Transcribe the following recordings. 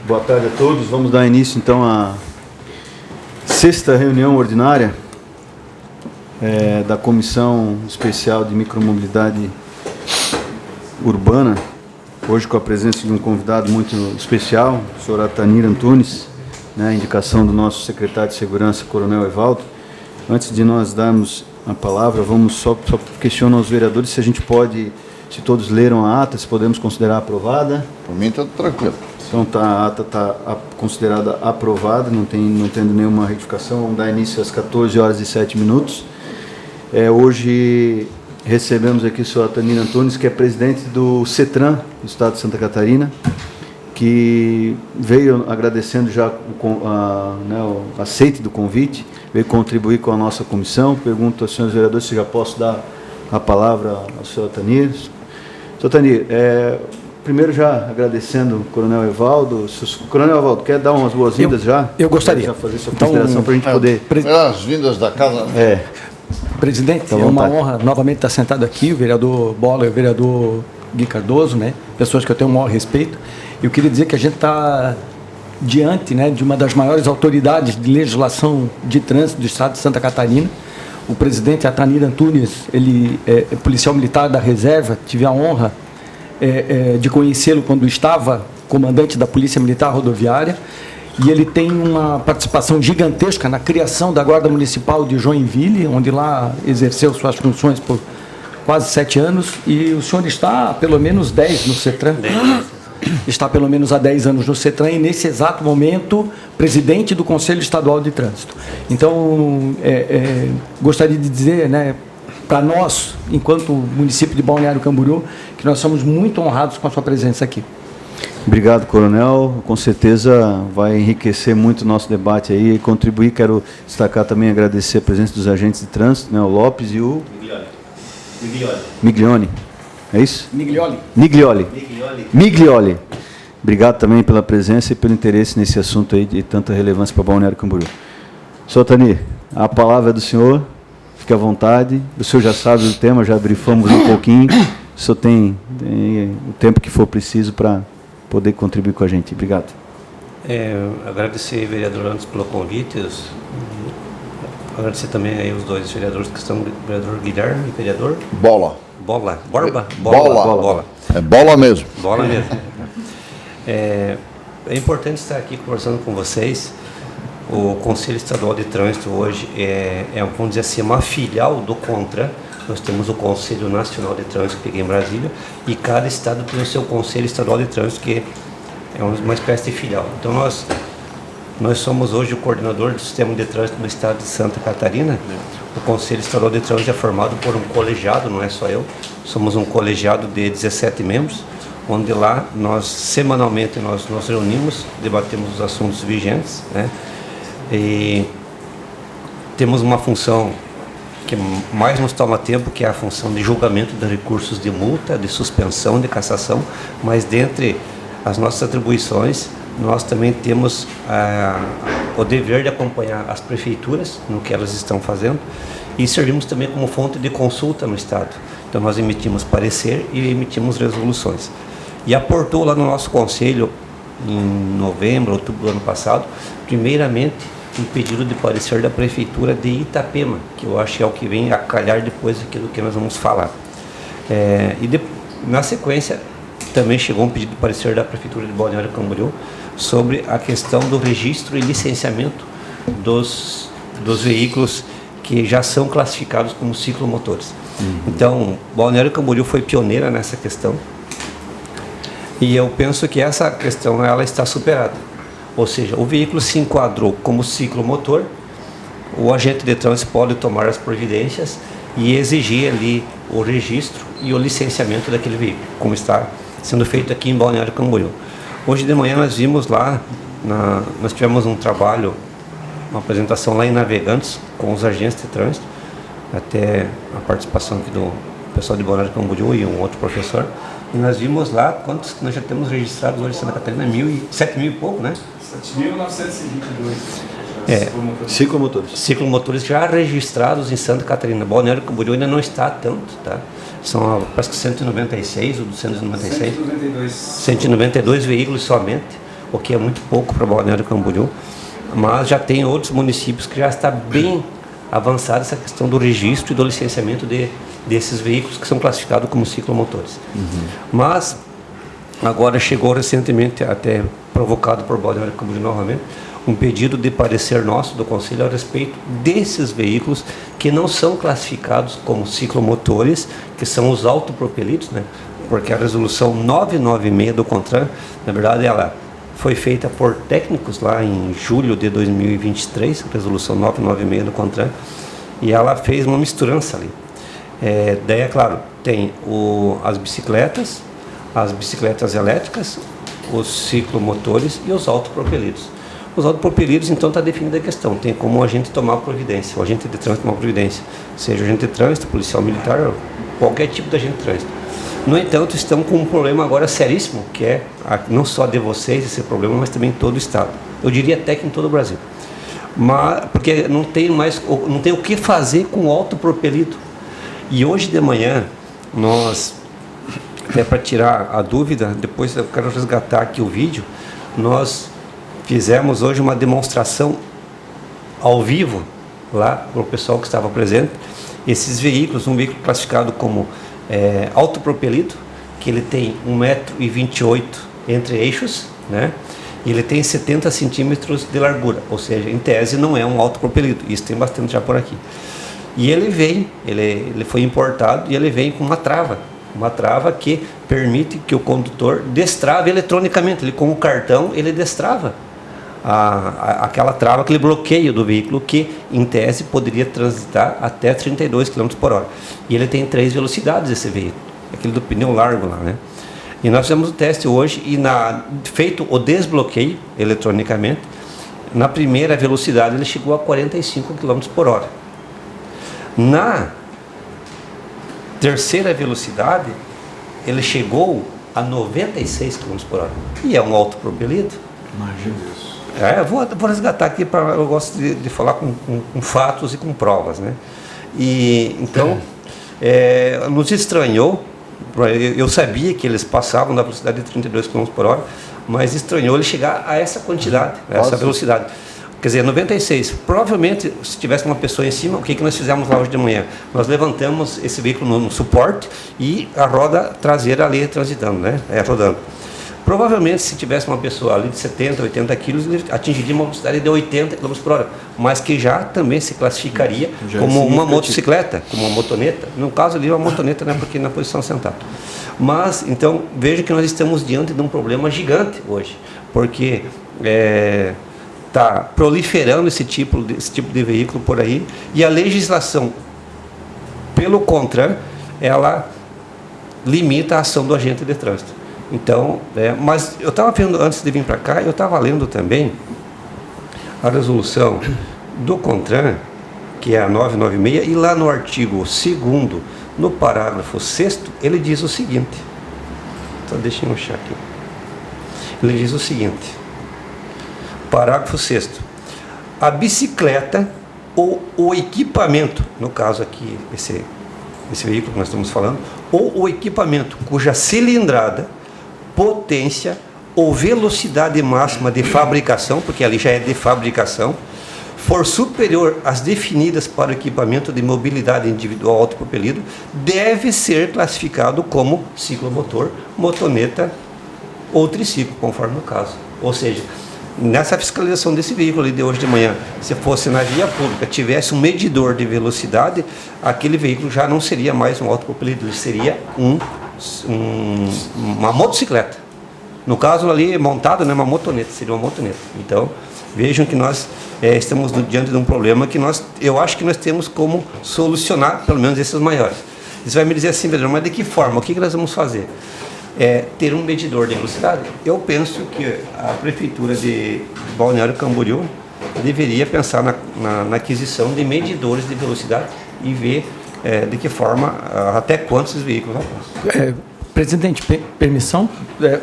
Boa tarde a todos. Vamos dar início então à sexta reunião ordinária da Comissão Especial de Micromobilidade Urbana, hoje com a presença de um convidado muito especial, o senhor Atanir Antunes, a indicação do nosso secretário de Segurança, Coronel Evaldo. Antes de nós darmos a palavra, vamos só questionar aos vereadores se a gente pode, se todos leram a ata, se podemos considerar aprovada. Por mim está tranquilo. Então a ata está considerada aprovada, não tendo nenhuma retificação. Vamos dar início às 14 horas e 7 minutos. Hoje recebemos aqui o senhor Atanir Antunes, que é presidente do CETRAN, do Estado de Santa Catarina, que veio agradecendo já o aceite do convite, veio contribuir com a nossa comissão. Pergunto aos senhores vereadores se já posso dar a palavra ao senhor Atanir. Senhor Atanir, primeiro já agradecendo o Coronel Evaldo. Coronel Evaldo, quer dar umas boas-vindas já? Eu gostaria. Já fazer sua consideração para a gente poder... As vindas da casa. Presidente, é uma honra novamente estar sentado aqui, o vereador Bola e o vereador Gui Cardoso, pessoas que eu tenho o maior respeito. Eu queria dizer que a gente está diante de uma das maiores autoridades de legislação de trânsito do Estado de Santa Catarina. O presidente Atanir Antunes, ele é policial militar da reserva, tive a honra de conhecê-lo quando estava comandante da Polícia Militar Rodoviária, e ele tem uma participação gigantesca na criação da Guarda Municipal de Joinville, onde lá exerceu suas funções por quase 7 anos, e o senhor está há pelo menos 10 no CETRAN. Está pelo menos há 10 anos no CETRAN e, nesse exato momento, presidente do Conselho Estadual de Trânsito. Então, gostaria de dizer, para nós, enquanto município de Balneário Camboriú, que nós somos muito honrados com a sua presença aqui. Obrigado, Coronel. Com certeza vai enriquecer muito o nosso debate aí e contribuir. Quero destacar também, agradecer a presença dos agentes de trânsito, o Lopes e o... Miglione. É isso? Miglioli. Obrigado também pela presença e pelo interesse nesse assunto aí de tanta relevância para Balneário Camboriú. Senhor Atanir, a palavra é do senhor, fique à vontade. O senhor já sabe do tema, já brifamos um pouquinho. O senhor tem o tempo que for preciso para poder contribuir com a gente. Obrigado. Agradecer, vereador, antes pelo convite. Agradecer também aí os dois vereadores que estão, o vereador Guilherme e o vereador... Bola. É bola mesmo. Bola mesmo. É importante estar aqui conversando com vocês. O Conselho Estadual de Trânsito hoje vamos dizer assim, uma filial do CONTRAN. Nós temos o Conselho Nacional de Trânsito, que fica em Brasília, e cada estado tem o seu Conselho Estadual de Trânsito, que é uma espécie de filial. Então, nós somos hoje o coordenador do sistema de trânsito do estado de Santa Catarina. O Conselho Estadual de Trânsito é formado por um colegiado, não é só eu. Somos um colegiado de 17 membros, onde lá nós semanalmente nós reunimos, debatemos os assuntos vigentes, e temos uma função que mais nos toma tempo, que é a função de julgamento de recursos de multa, de suspensão, de cassação, mas dentre as nossas atribuições, nós também temos o dever de acompanhar as prefeituras no que elas estão fazendo e servimos também como fonte de consulta no Estado. Então nós emitimos parecer e emitimos resoluções. E aportou lá no nosso conselho, em novembro, outubro do ano passado, primeiramente um pedido de parecer da prefeitura de Itapema, que eu acho que é o que vem a calhar depois daquilo que nós vamos falar. Na sequência, também chegou um pedido de parecer da prefeitura de Balneário Camboriú sobre a questão do registro e licenciamento dos veículos que já são classificados como ciclomotores. Então, Balneário Camboriú foi pioneira nessa questão e eu penso que essa questão ela está superada. Ou seja, o veículo se enquadrou como ciclomotor, o agente de trânsito pode tomar as providências e exigir ali o registro e o licenciamento daquele veículo, como está sendo feito aqui em Balneário Camboriú. Hoje de manhã nós vimos lá, nós tivemos um trabalho, uma apresentação lá em Navegantes com os agentes de trânsito, até a participação aqui do pessoal de Balneário Camboriú e um outro professor, e nós vimos lá quantos nós já temos registrados hoje em Santa Catarina, 7 mil e pouco, né? 7.922. Ciclomotores já registrados em Santa Catarina. Balneário Camboriú ainda não está tanto, tá? São, parece que 196 ou 296. 192 veículos somente. o que é muito pouco para Balneário Camboriú, mas já tem outros municípios que já está bem avançada essa questão do registro e do licenciamento desses veículos que são classificados como ciclomotores. Mas agora chegou recentemente, até provocado por Balneário Camboriú novamente, um pedido de parecer nosso do Conselho a respeito desses veículos que não são classificados como ciclomotores, que são os autopropelidos, né? Porque a resolução 996 do CONTRAN, na verdade, ela foi feita por técnicos lá em julho de 2023, a resolução 996 do CONTRAN, e ela fez uma misturança ali. Daí, é claro, tem as bicicletas elétricas, os ciclomotores e os autopropelidos. Os autopropelidos, então, está definida a questão. Tem como o agente tomar providência, o agente de trânsito tomar providência, seja agente de trânsito, policial militar, qualquer tipo de agente de trânsito. No entanto, estamos com um problema agora seríssimo, que é não só de vocês esse problema, mas também em todo o estado. Eu diria até que em todo o Brasil. Mas, porque não tem o que fazer com o autopropelido. E hoje de manhã, nós, até para tirar a dúvida, depois eu quero resgatar aqui o vídeo, nós fizemos hoje uma demonstração ao vivo, lá para o pessoal que estava presente, esses veículos, um veículo classificado como autopropelido, que ele tem 1,28 m entre eixos, né? E ele tem 70 centímetros de largura, ou seja, em tese não é um autopropelido, isso tem bastante já por aqui. E ele foi importado e ele vem com uma trava que permite que o condutor destrave eletronicamente, ele com o cartão ele destrava aquela trava, aquele bloqueio do veículo que, em tese, poderia transitar até 32 km por hora. E ele tem 3 velocidades, esse veículo, aquele do pneu largo lá, né? E nós fizemos o teste hoje e, feito o desbloqueio eletronicamente, na primeira velocidade ele chegou a 45 km por hora. Na terceira velocidade, ele chegou a 96 km por hora. E é um autopropelido. Imagina isso. Eu vou resgatar aqui, eu gosto de falar com fatos e com provas, né? E então, nos estranhou, eu sabia que eles passavam da velocidade de 32 km por hora, mas estranhou ele chegar a essa quantidade, a essa velocidade. Quer dizer, 96. Provavelmente, se tivesse uma pessoa em cima, o que nós fizemos lá hoje de manhã? Nós levantamos esse veículo no suporte e a roda traseira ali transitando, né? Rodando. Provavelmente, se tivesse uma pessoa ali de 70, 80 quilos, ele atingiria uma velocidade de 80 km por hora, mas que já também se classificaria como uma motocicleta, como uma motoneta. No caso ali, uma motoneta, né, porque na posição sentada. Mas, então, veja que nós estamos diante de um problema gigante hoje, porque está proliferando esse tipo de veículo por aí, e a legislação, pelo CONTRAN, ela limita a ação do agente de trânsito. Então, mas eu estava vendo, antes de vir para cá, eu estava lendo também a resolução do CONTRAN, que é a 996, e lá no artigo 2º, no parágrafo 6º, ele diz o seguinte, então deixa eu achar aqui, ele diz o seguinte, parágrafo 6º, a bicicleta ou o equipamento, no caso aqui, esse veículo que nós estamos falando, ou o equipamento cuja cilindrada, potência ou velocidade máxima de fabricação, porque ali já é de fabricação, for superior às definidas para o equipamento de mobilidade individual autopropelido, deve ser classificado como ciclomotor, motoneta ou triciclo, conforme o caso. Ou seja, nessa fiscalização desse veículo ali de hoje de manhã, se fosse na via pública, tivesse um medidor de velocidade, aquele veículo já não seria mais um autopropelido, ele seria uma motocicleta. No caso ali, montado, né, uma motoneta, seria uma motoneta. Então, vejam que nós estamos diante de um problema que eu acho que nós temos como solucionar, pelo menos esses maiores. Você vai me dizer assim, Pedro, mas de que forma? O que nós vamos fazer? Ter um medidor de velocidade. Eu penso que a Prefeitura de Balneário Camboriú deveria pensar na aquisição de medidores de velocidade e ver de que forma, até quantos esses veículos alcançam. Presidente, permissão?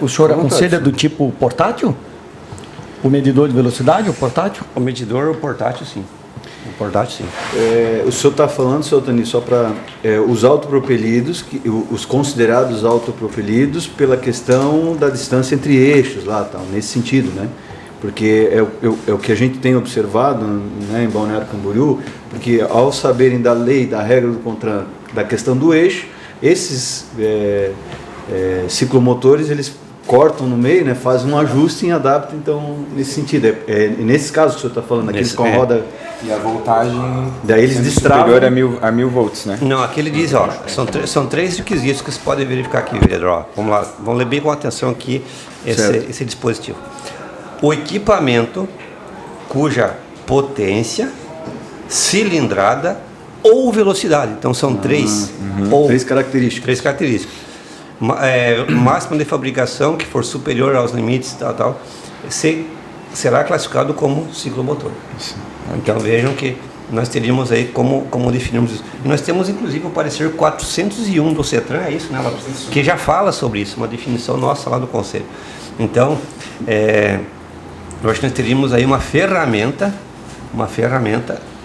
O senhor aconselha do tipo portátil? O medidor de velocidade, o portátil? O medidor, o portátil, sim. O portátil, sim. O senhor está falando, senhor Tani, só para os autopropelidos, os considerados autopropelidos pela questão da distância entre eixos lá, tal, nesse sentido, né? Porque é o que a gente tem observado, né, em Balneário Camboriú, porque ao saberem da lei, da regra do CONTRAN, da questão do eixo, esses ciclomotores, eles cortam no meio, né, fazem um ajuste e adaptam, então, nesse sentido. Nesse caso que o senhor está falando, aqueles com a roda... E a voltagem daí eles destravam... superior a 1000 volts, né? Não, aqui ele diz, ó, são 3 requisitos que você pode verificar aqui, vereador. Ó, vamos lá, vamos ler bem com atenção aqui esse dispositivo. O equipamento cuja potência, cilindrada ou velocidade. Então são 3 ou 3 características. 3 características. Máxima de fabricação que for superior aos limites tal, será classificado como ciclomotor. Então vejam que nós teríamos aí como definirmos isso. Nós temos inclusive o parecer 401 do CETRAN, é isso, né, Lopes? Que já fala sobre isso, uma definição nossa lá do Conselho. Então, eu acho que nós teríamos aí uma ferramenta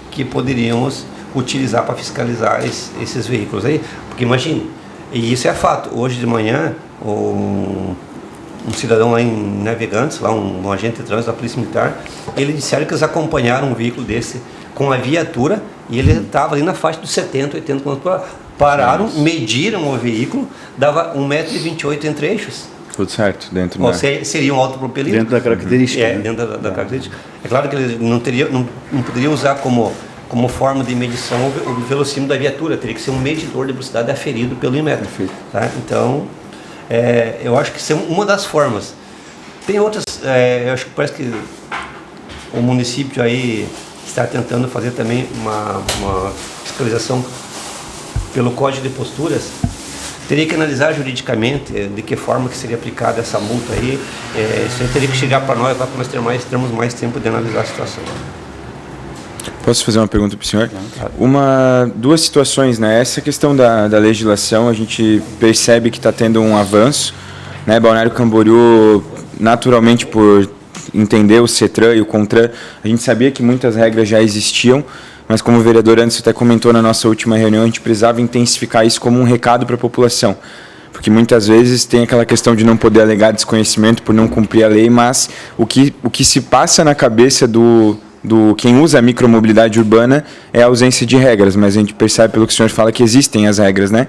que poderíamos utilizar para fiscalizar esses veículos aí, porque imagine, e isso é fato, hoje de manhã um cidadão lá em Navegantes, lá um agente de trânsito da Polícia Militar, ele disseram que eles acompanharam um veículo desse com a viatura e ele estava ali na faixa dos 70, 80 km por hora. Pararam, mediram o veículo, dava 1,28 m entre eixos. Tudo certo, dentro Ou seria um autopropelido. Dentro da característica. Dentro da característica. É claro que eles não poderiam usar como forma de medição o velocímetro da viatura, teria que ser um medidor de velocidade aferido pelo Inmetro. Tá? Então, eu acho que isso é uma das formas. Tem outras, eu acho que parece que o município aí está tentando fazer também uma fiscalização pelo Código de Posturas. Teria que analisar juridicamente de que forma que seria aplicada essa multa aí. Isso aí teria que chegar para nós termos mais tempo de analisar a situação. Posso fazer uma pergunta para o senhor? Duas situações, né? Essa questão da legislação, a gente percebe que está tendo um avanço, né? Balneário Camboriú, naturalmente, por entender o CETRAN e o CONTRAN, a gente sabia que muitas regras já existiam, mas como o vereador Anderson até comentou na nossa última reunião, a gente precisava intensificar isso como um recado para a população. Porque muitas vezes tem aquela questão de não poder alegar desconhecimento por não cumprir a lei, mas o que se passa na cabeça do quem usa a micromobilidade urbana é a ausência de regras, mas a gente percebe pelo que o senhor fala que existem as regras, né?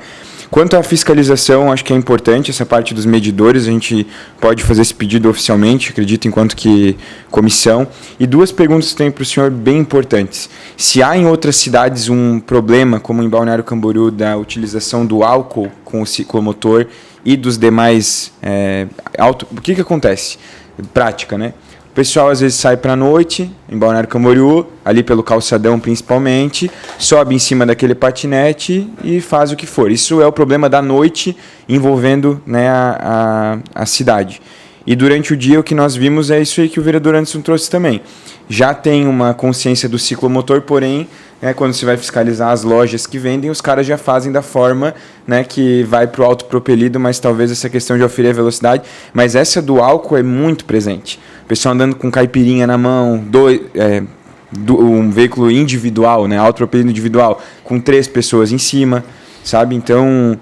Quanto à fiscalização, acho que é importante essa parte dos medidores, a gente pode fazer esse pedido oficialmente, acredito, enquanto que comissão. E duas perguntas que tenho para o senhor bem importantes. Se há em outras cidades um problema, como em Balneário Camboriú, da utilização do álcool com o ciclomotor e dos demais... o que acontece? Prática, né? O pessoal às vezes sai para a noite, em Balneário Camboriú, ali pelo calçadão principalmente, sobe em cima daquele patinete e faz o que for. Isso é o problema da noite envolvendo, né, a cidade. E durante o dia o que nós vimos é isso aí que o vereador Anderson trouxe também. Já tem uma consciência do ciclomotor, porém, quando você vai fiscalizar as lojas que vendem, os caras já fazem da forma, né, que vai para o autopropelido, mas talvez essa questão de oferir a velocidade. Mas essa do álcool é muito presente. O pessoal andando com caipirinha na mão, um veículo individual, né, autopropelido individual, com 3 pessoas em cima, sabe? Então,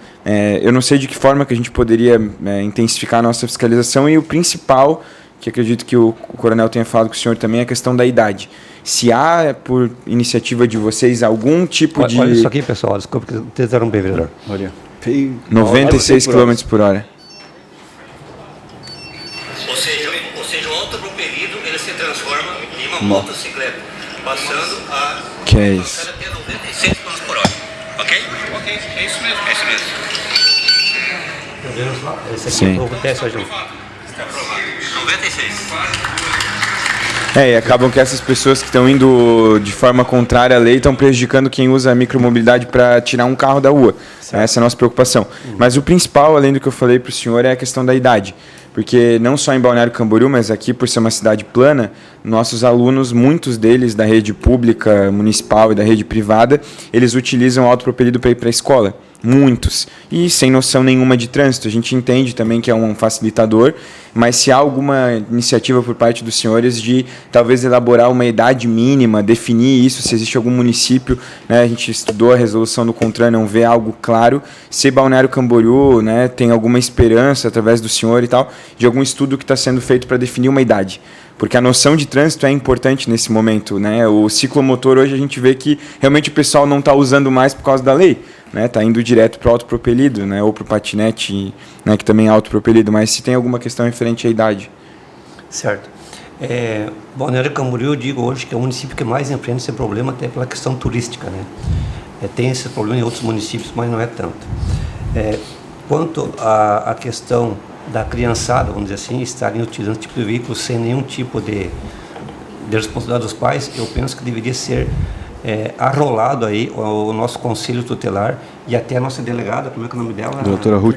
eu não sei de que forma que a gente poderia intensificar a nossa fiscalização, e o principal, que acredito que o coronel tenha falado com o senhor também, é a questão da idade. Se há, por iniciativa de vocês, algum tipo de... Olha isso aqui, pessoal, desculpa que vocês eram bem, vereador. Olha. 96 km por hora. Ou seja, o autopropelido, ele se transforma em uma motocicleta, passando a... Que é isso? Até 96 km por hora. Ok? Ok, é isso mesmo. É isso mesmo. Entendemos lá? Esse aqui Sim. é o teste hoje. Está aprovado. 96. E acabam que essas pessoas que estão indo de forma contrária à lei estão prejudicando quem usa a micromobilidade para tirar um carro da rua. Certo. Essa é a nossa preocupação. Mas o principal, além do que eu falei para o senhor, é a questão da idade. Porque não só em Balneário Camboriú, mas aqui, por ser uma cidade plana, nossos alunos, muitos deles da rede pública, municipal e da rede privada, eles utilizam o autopropelido para ir para a escola. muitos, e sem noção nenhuma de trânsito. A gente entende também que é um facilitador, mas se há alguma iniciativa por parte dos senhores de talvez elaborar uma idade mínima, definir isso, se existe algum município, né, a gente estudou a resolução do CONTRAN, não vê algo claro, se Balneário Camboriú, né, tem alguma esperança através do senhor e tal, de algum estudo que está sendo feito para definir uma idade. Porque a noção de trânsito é importante nesse momento, né? O ciclomotor hoje a gente vê que realmente o pessoal não está usando mais por causa da lei, né? Está indo direto para o autopropelido, né? Ou para o patinete, né? Que também é autopropelido. Mas se tem alguma questão referente à idade. Certo. Balneário Camboriú, eu digo hoje que é o município que mais enfrenta esse problema, até pela questão turística, né? Tem esse problema em outros municípios, mas não é tanto. Quanto à questão da criançada, vamos dizer assim, estarem utilizando esse tipo de veículo sem nenhum tipo de responsabilidade dos pais, eu penso que deveria ser arrolado aí o nosso conselho tutelar e até a nossa delegada, como é que é o nome dela? Doutora Ruth.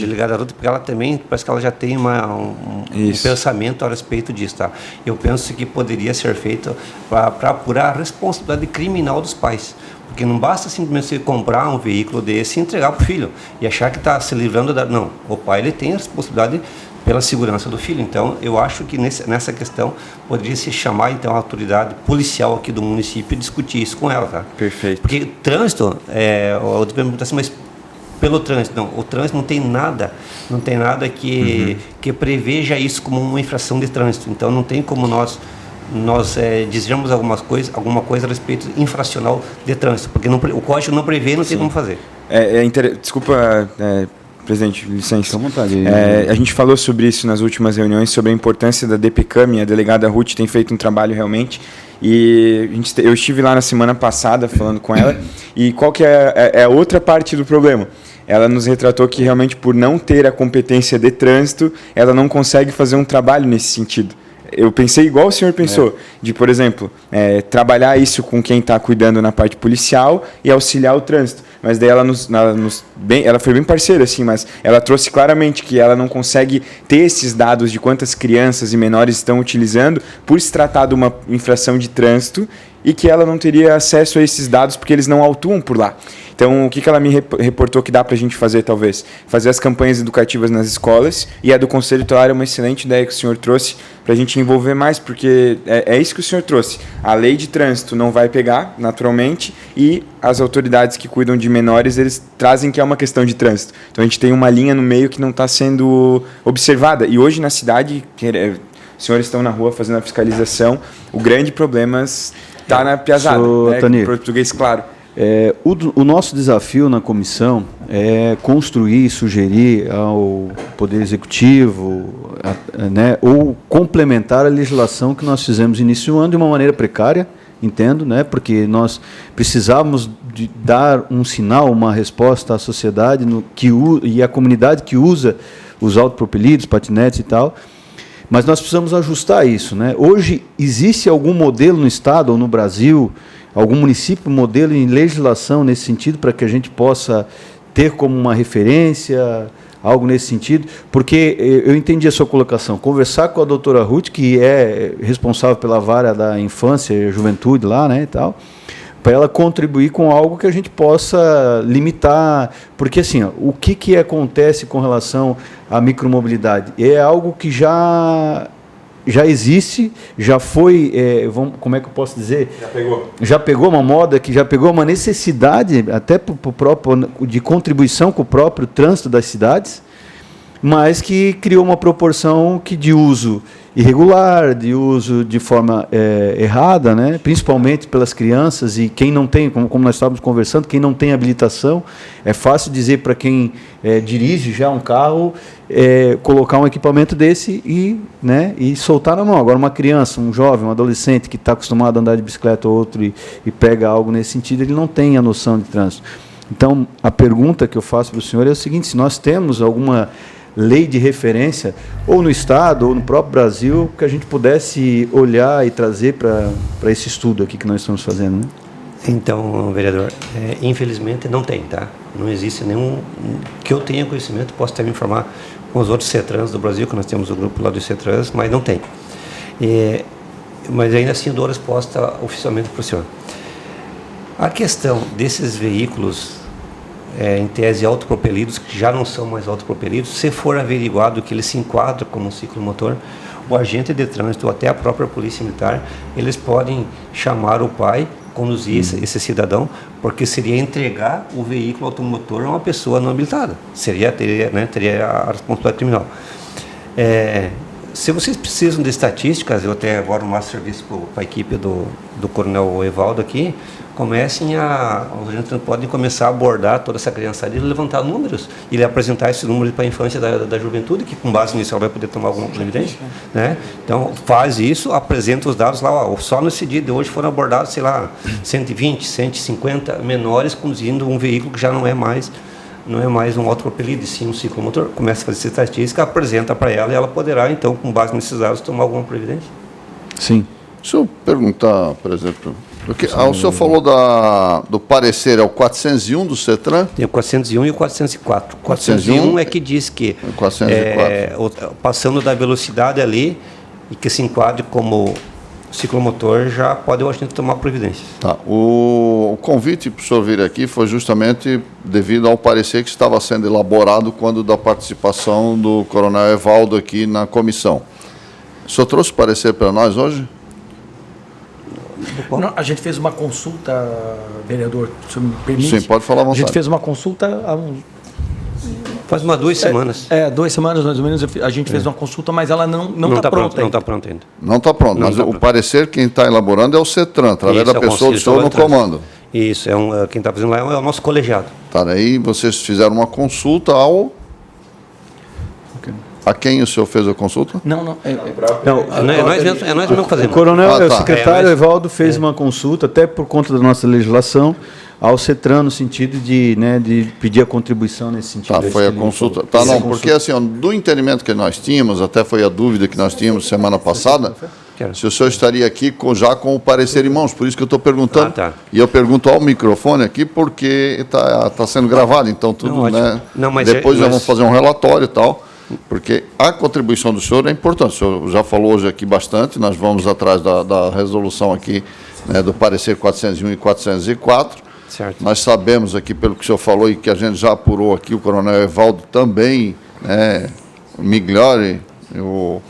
Delegada Ruth, porque ela também, parece que ela já tem um pensamento a respeito disso, tá? Eu penso que poderia ser feito para apurar a responsabilidade criminal dos pais. Porque não basta simplesmente você comprar um veículo desse e entregar para o filho e achar que está se livrando da... Não, o pai ele tem a responsabilidade pela segurança do filho. Então, eu acho que nessa questão poderia se chamar então a autoridade policial aqui do município e discutir isso com ela, tá? Perfeito. Porque trânsito, mas pelo trânsito, não, o trânsito não tem nada que preveja isso como uma infração de trânsito. Então, não tem como nós dizemos alguma coisa a respeito infracional de trânsito, porque o código não prevê, não tem como fazer. Desculpa, presidente, licença. Fique à vontade. A gente falou sobre isso nas últimas reuniões, sobre a importância da DPCAM, a delegada Ruth tem feito um trabalho realmente, e eu estive lá na semana passada falando com ela, e qual que é a outra parte do problema? Ela nos retratou que realmente por não ter a competência de trânsito, ela não consegue fazer um trabalho nesse sentido. Eu pensei igual o senhor pensou, de, por exemplo, trabalhar isso com quem está cuidando na parte policial e auxiliar o trânsito. Mas daí ela foi bem parceira, assim, mas ela trouxe claramente que ela não consegue ter esses dados de quantas crianças e menores estão utilizando por se tratar de uma infração de trânsito e que ela não teria acesso a esses dados porque eles não autuam por lá. Então, o que ela me reportou que dá para a gente fazer, talvez? Fazer as campanhas educativas nas escolas, e a do Conselho Tutelar é uma excelente ideia que o senhor trouxe para a gente envolver mais, porque é isso que o senhor trouxe. A lei de trânsito não vai pegar, naturalmente, e as autoridades que cuidam de menores, eles trazem que é uma questão de trânsito. Então, a gente tem uma linha no meio que não está sendo observada. E hoje, na cidade, os senhores estão na rua fazendo a fiscalização, o grande problema está na piazada, né? Português claro. O nosso desafio na comissão é construir, sugerir ao Poder Executivo, né, ou complementar a legislação que nós fizemos início do ano de uma maneira precária, entendo, né, porque nós precisávamos de dar um sinal, uma resposta à sociedade e à comunidade que usa os autopropelidos, patinetes e tal, mas nós precisamos ajustar isso, né? Hoje, existe algum modelo no Estado ou no Brasil, algum município modelo em legislação nesse sentido, para que a gente possa ter como uma referência, algo nesse sentido? Porque eu entendi a sua colocação. Conversar com a doutora Ruth, que é responsável pela vara da infância e juventude lá, né, e tal, para ela contribuir com algo que a gente possa limitar. Porque, assim, o que acontece com relação à micromobilidade? É algo que já existe, já foi, como é que eu posso dizer? Já pegou uma moda, que já pegou uma necessidade, até de contribuição com o próprio trânsito das cidades, mas que criou uma proporção de uso irregular, de uso de forma errada, né? Principalmente pelas crianças e quem não tem, como nós estávamos conversando, quem não tem habilitação. É fácil dizer para quem dirige já um carro, colocar um equipamento desse e soltar na mão. Agora, uma criança, um jovem, um adolescente que está acostumado a andar de bicicleta ou outro e pega algo nesse sentido, ele não tem a noção de trânsito. Então, a pergunta que eu faço para o senhor é o seguinte: se nós temos alguma lei de referência, ou no Estado, ou no próprio Brasil, que a gente pudesse olhar e trazer para esse estudo aqui que nós estamos fazendo, né? Então, vereador, infelizmente não tem, tá? Não existe nenhum que eu tenha conhecimento, posso até me informar com os outros CETRANS do Brasil, que nós temos o grupo lá dos CETRANS, mas não tem. Mas ainda assim eu dou a resposta oficialmente para o senhor. A questão desses veículos em tese autopropelidos, que já não são mais autopropelidos, se for averiguado que ele se enquadra como um ciclomotor, o agente de trânsito ou até a própria polícia militar, eles podem chamar o pai, conduzir esse cidadão, porque seria entregar o veículo automotor a uma pessoa não habilitada. Teria a responsabilidade criminal. Se vocês precisam de estatísticas, eu até agora mostro serviço para a equipe do Coronel Evaldo aqui, os agentes podem começar a abordar toda essa criançada e levantar números, e ele apresentar esse número para a infância da juventude, que com base nisso ela vai poder tomar alguma providência, né? Então faz isso, apresenta os dados lá, só nesse dia de hoje foram abordados, 120, 150 menores conduzindo um veículo que já não é mais um autopropelido, e sim um ciclomotor. Começa a fazer essa estatística, apresenta para ela, e ela poderá então, com base nesses dados, tomar alguma providência. Sim. Se eu perguntar, por exemplo, porque o senhor falou do parecer, é o 401 do CETRAN? Tem o 401 e o 404. O 401 é que diz que, 404. Passando da velocidade ali, e que se enquadre como ciclomotor, já pode o agente tomar providências. Tá. O convite para o senhor vir aqui foi justamente devido ao parecer que estava sendo elaborado quando da participação do Coronel Evaldo aqui na comissão. O senhor trouxe parecer para nós hoje? Não, a gente fez uma consulta, vereador, se me permite. Sim, pode falar à vontade. A gente fez uma consulta há faz 2 semanas. 2 semanas mais ou menos, a gente fez uma consulta, mas ela não está pronta. Não está pronta ainda. Não está pronto, mas o parecer quem está elaborando é o CETRAN, através da pessoa do senhor no comando. Isso, quem está fazendo lá é o nosso colegiado. Tá, daí vocês fizeram uma consulta a quem o senhor fez a consulta? Não. É nós mesmos que fazemos. O coronel, tá. o secretário Evaldo fez uma consulta, até por conta da nossa legislação, ao CETRAN, no sentido de pedir a contribuição nesse sentido. Tá, foi a consulta. Tá, não, porque assim, do entendimento que nós tínhamos, até foi a dúvida que nós tínhamos semana passada, se o senhor estaria aqui já com o parecer em mãos, por isso que eu estou perguntando. Tá. E eu pergunto ao microfone aqui, porque está sendo gravado, então tudo, né? Depois nós vamos fazer um relatório e tal, porque a contribuição do senhor é importante. O senhor já falou hoje aqui bastante, nós vamos atrás da resolução aqui, né, do parecer 401 e 404. Certo. Nós sabemos aqui, pelo que o senhor falou, e que a gente já apurou aqui, o coronel Evaldo também, né, o Miglioli, o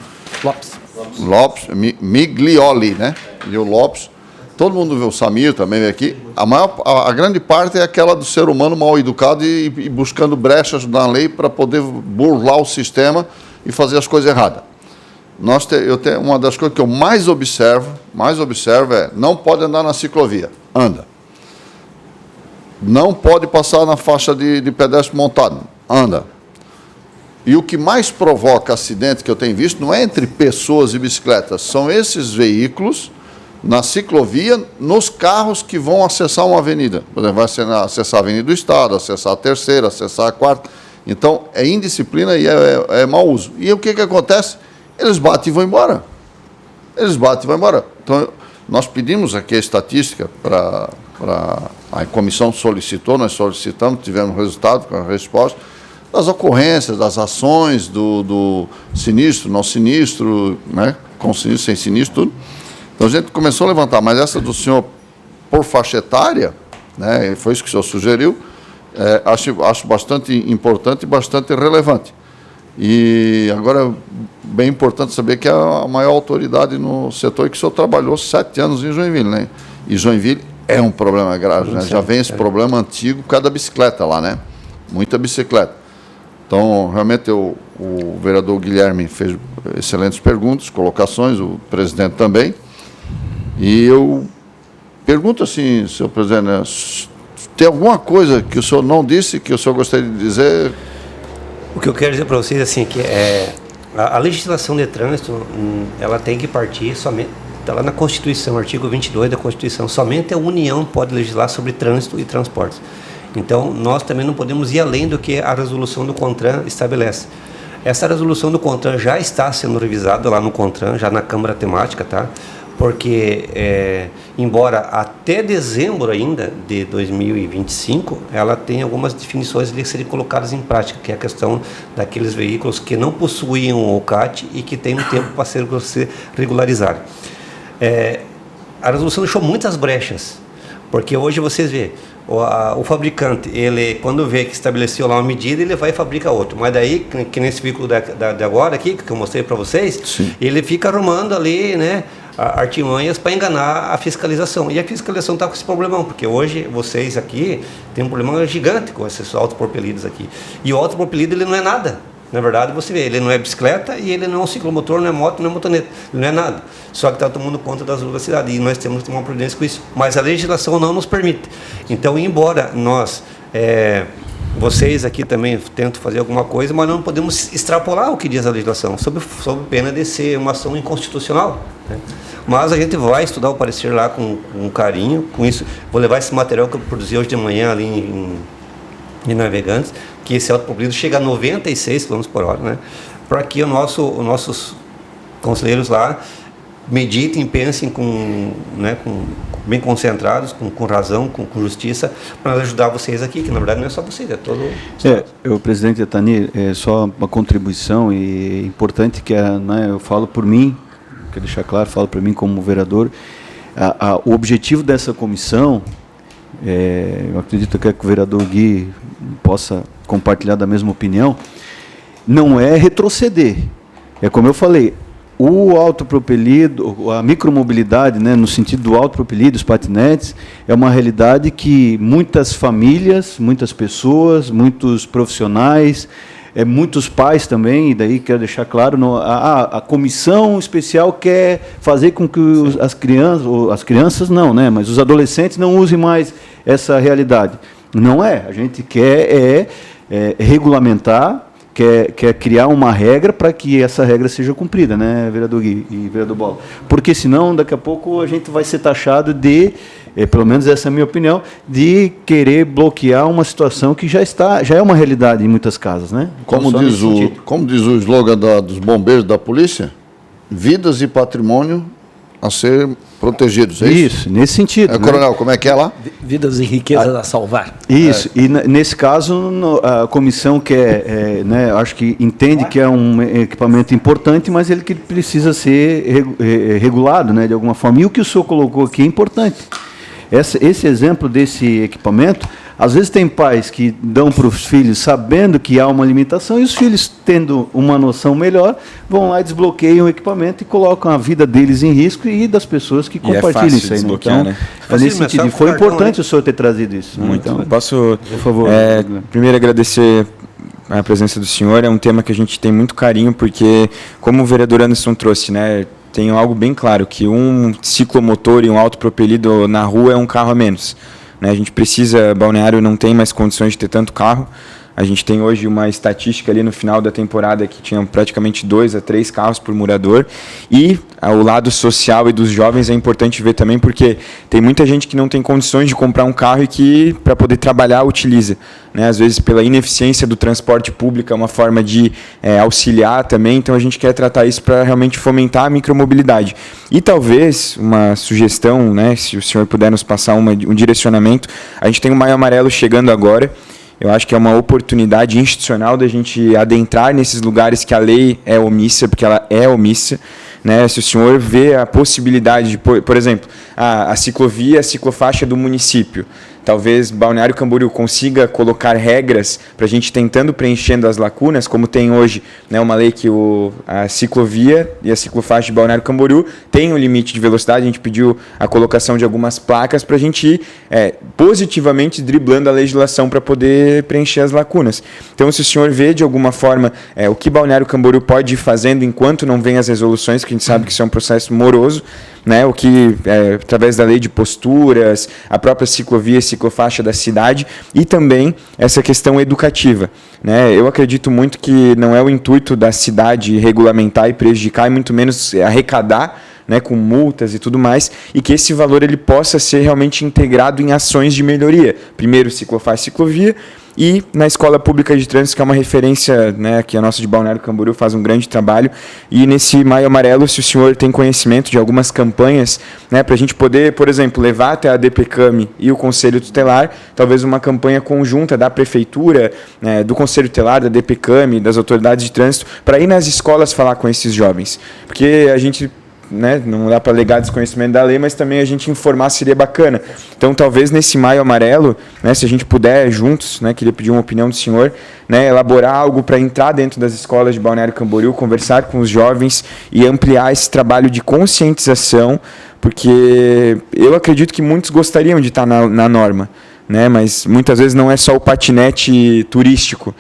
Lopes, Miglioli, né, e o Lopes, todo mundo vê, o Samir também veio aqui, a grande parte é aquela do ser humano mal educado e buscando brechas na lei para poder burlar o sistema e fazer as coisas erradas. Uma das coisas que eu mais observo é, não pode andar na ciclovia, anda. Não pode passar na faixa de pedestre montado, anda. E o que mais provoca acidente que eu tenho visto não é entre pessoas e bicicletas, são esses veículos na ciclovia, nos carros que vão acessar uma avenida. Por exemplo, vai acessar a Avenida do Estado, acessar a terceira, acessar a quarta. Então, é indisciplina e é mau uso. E o que acontece? Eles batem e vão embora. Então, nós pedimos aqui a estatística para a comissão solicitou, nós solicitamos, tivemos resultado com a resposta, das ocorrências, das ações do sinistro, não sinistro, né, com sinistro, sem sinistro, tudo. Então a gente começou a levantar, mas essa do senhor por faixa etária, né, foi isso que o senhor sugeriu, acho bastante importante e bastante relevante. E agora, bem importante saber que a maior autoridade no setor é que o senhor trabalhou 7 anos em Joinville, né? E Joinville é um problema grave, né? Já vem esse problema antigo por causa da bicicleta lá, né? Muita bicicleta. Então, realmente, o vereador Guilherme fez excelentes perguntas, colocações, o presidente também. E eu pergunto assim, senhor presidente, né, tem alguma coisa que o senhor não disse, que o senhor gostaria de dizer? O que eu quero dizer para vocês assim, que a legislação de trânsito, ela tem que partir somente, está lá na Constituição, artigo 22 da Constituição, somente a União pode legislar sobre trânsito e transportes. Então, nós também não podemos ir além do que a resolução do CONTRAN estabelece. Essa resolução do CONTRAN já está sendo revisada lá no CONTRAN, já na Câmara Temática, tá? Porque, embora até dezembro ainda de 2025, ela tem algumas definições de serem colocadas em prática, que é a questão daqueles veículos que não possuíam o CAT e que têm um tempo para se regularizar. A resolução deixou muitas brechas, porque hoje vocês vê, o fabricante, ele, quando vê que estabeleceu lá uma medida, ele vai e fabrica outro. Mas daí, que nesse veículo de agora aqui, que eu mostrei para vocês, sim, ele fica arrumando ali, né, artimanhas para enganar a fiscalização. E a fiscalização está com esse problemão, porque hoje vocês aqui têm um problema gigante com esses autopropelidos aqui. E o autopropelido, ele não é nada. Na verdade, você vê, ele não é bicicleta e ele não é um ciclomotor, não é moto, não é motoneta, ele não é nada. Só que está tomando conta das ruas da cidade e nós temos que tomar uma providência com isso. Mas a legislação não nos permite. Então, embora nós, vocês aqui também tentam fazer alguma coisa, mas não podemos extrapolar o que diz a legislação, sob pena de ser uma ação inconstitucional, né? Mas a gente vai estudar o parecer lá com carinho, com isso. Vou levar esse material que eu produzi hoje de manhã ali em Navegantes, que esse autopropelido chega a 96 km por hora, né? Para que os nossos conselheiros lá meditem, pensem bem concentrados, com razão, com justiça, para ajudar vocês aqui, que na verdade não é só vocês, é todo o presidente Etani, só uma contribuição, e é importante que eu falo por mim, quero deixar claro, falo por mim como vereador, o objetivo dessa comissão, eu acredito que o vereador Gui possa compartilhar da mesma opinião, não é retroceder. É como eu falei, o autopropelido, a micromobilidade, né, no sentido do autopropelido, os patinetes, é uma realidade que muitas famílias, muitas pessoas, muitos profissionais, muitos pais também, e daí quero deixar claro, a comissão especial quer fazer com que as crianças não, né, mas os adolescentes não usem mais essa realidade. Não é, a gente quer regulamentar, quer criar uma regra para que essa regra seja cumprida, né, vereador Gui e vereador Bola? Porque senão, daqui a pouco, a gente vai ser taxado de, pelo menos essa é a minha opinião, de querer bloquear uma situação que já é uma realidade em muitas casas, né? Como diz o slogan dos bombeiros da polícia, vidas e patrimônio a ser protegidos, é isso? Isso, nesse sentido. Coronel, como é que é lá? Vidas e riquezas a salvar. Isso, e nesse caso, a comissão acho que entende que é um equipamento importante, mas ele que precisa ser regulado, né, de alguma forma. E o que o senhor colocou aqui é importante. Esse exemplo desse equipamento, às vezes tem pais que dão para os filhos sabendo que há uma limitação, e os filhos, tendo uma noção melhor, vão lá e desbloqueiam o equipamento e colocam a vida deles em risco e das pessoas que compartilham isso aí. Então, né? Nesse sentido, foi importante o senhor ter trazido isso. Muito. Então, posso, por favor, primeiro agradecer a presença do senhor. É um tema que a gente tem muito carinho, porque, como o vereador Anderson trouxe, né, tem algo bem claro, que um ciclomotor e um autopropelido na rua é um carro a menos. A gente precisa, Balneário não tem mais condições de ter tanto carro. A gente tem hoje uma estatística ali no final da temporada que tinha praticamente 2 a 3 carros por morador. E o lado social e dos jovens é importante ver também, porque tem muita gente que não tem condições de comprar um carro e que, para poder trabalhar, utiliza. Às vezes, pela ineficiência do transporte público, é uma forma de auxiliar também. Então, a gente quer tratar isso para realmente fomentar a micromobilidade. E talvez, uma sugestão, né, se o senhor puder nos passar um direcionamento, a gente tem o Maio Amarelo chegando agora. Eu acho que é uma oportunidade institucional da gente adentrar nesses lugares que a lei é omissa, porque ela é omissa. Né? Se o senhor vê a possibilidade de, por exemplo, a ciclovia, a ciclofaixa do município, talvez Balneário Camboriú consiga colocar regras para a gente tentando preenchendo as lacunas, como tem hoje, né, uma lei que a ciclovia e a ciclofaixa de Balneário Camboriú tem um limite de velocidade. A gente pediu a colocação de algumas placas para a gente ir positivamente driblando a legislação para poder preencher as lacunas. Então, se o senhor vê de alguma forma o que Balneário Camboriú pode ir fazendo enquanto não vem as resoluções, que a gente sabe que isso é um processo moroso, né, o que, através da lei de posturas, a própria ciclovia e ciclofaixa da cidade, e também essa questão educativa. Né? Eu acredito muito que não é o intuito da cidade regulamentar e prejudicar, e muito menos arrecadar, né, com multas e tudo mais, e que esse valor ele possa ser realmente integrado em ações de melhoria. Primeiro, ciclofaixa e ciclovia, e na Escola Pública de Trânsito, que é uma referência, né, que a nossa de Balneário Camboriú faz um grande trabalho. E nesse Maio Amarelo, se o senhor tem conhecimento de algumas campanhas, né, para a gente poder, por exemplo, levar até a DPCAM e o Conselho Tutelar, talvez uma campanha conjunta da Prefeitura, né, do Conselho Tutelar, da DPCAM, das autoridades de trânsito, para ir nas escolas falar com esses jovens. Porque a gente né, não dá para alegar desconhecimento da lei, mas também a gente informar seria bacana. Então, talvez nesse Maio Amarelo, né, se a gente puder juntos, né, queria pedir uma opinião do senhor, né, elaborar algo para entrar dentro das escolas de Balneário Camboriú, conversar com os jovens e ampliar esse trabalho de conscientização, porque eu acredito que muitos gostariam de estar na norma, né, mas muitas vezes não é só o patinete turístico.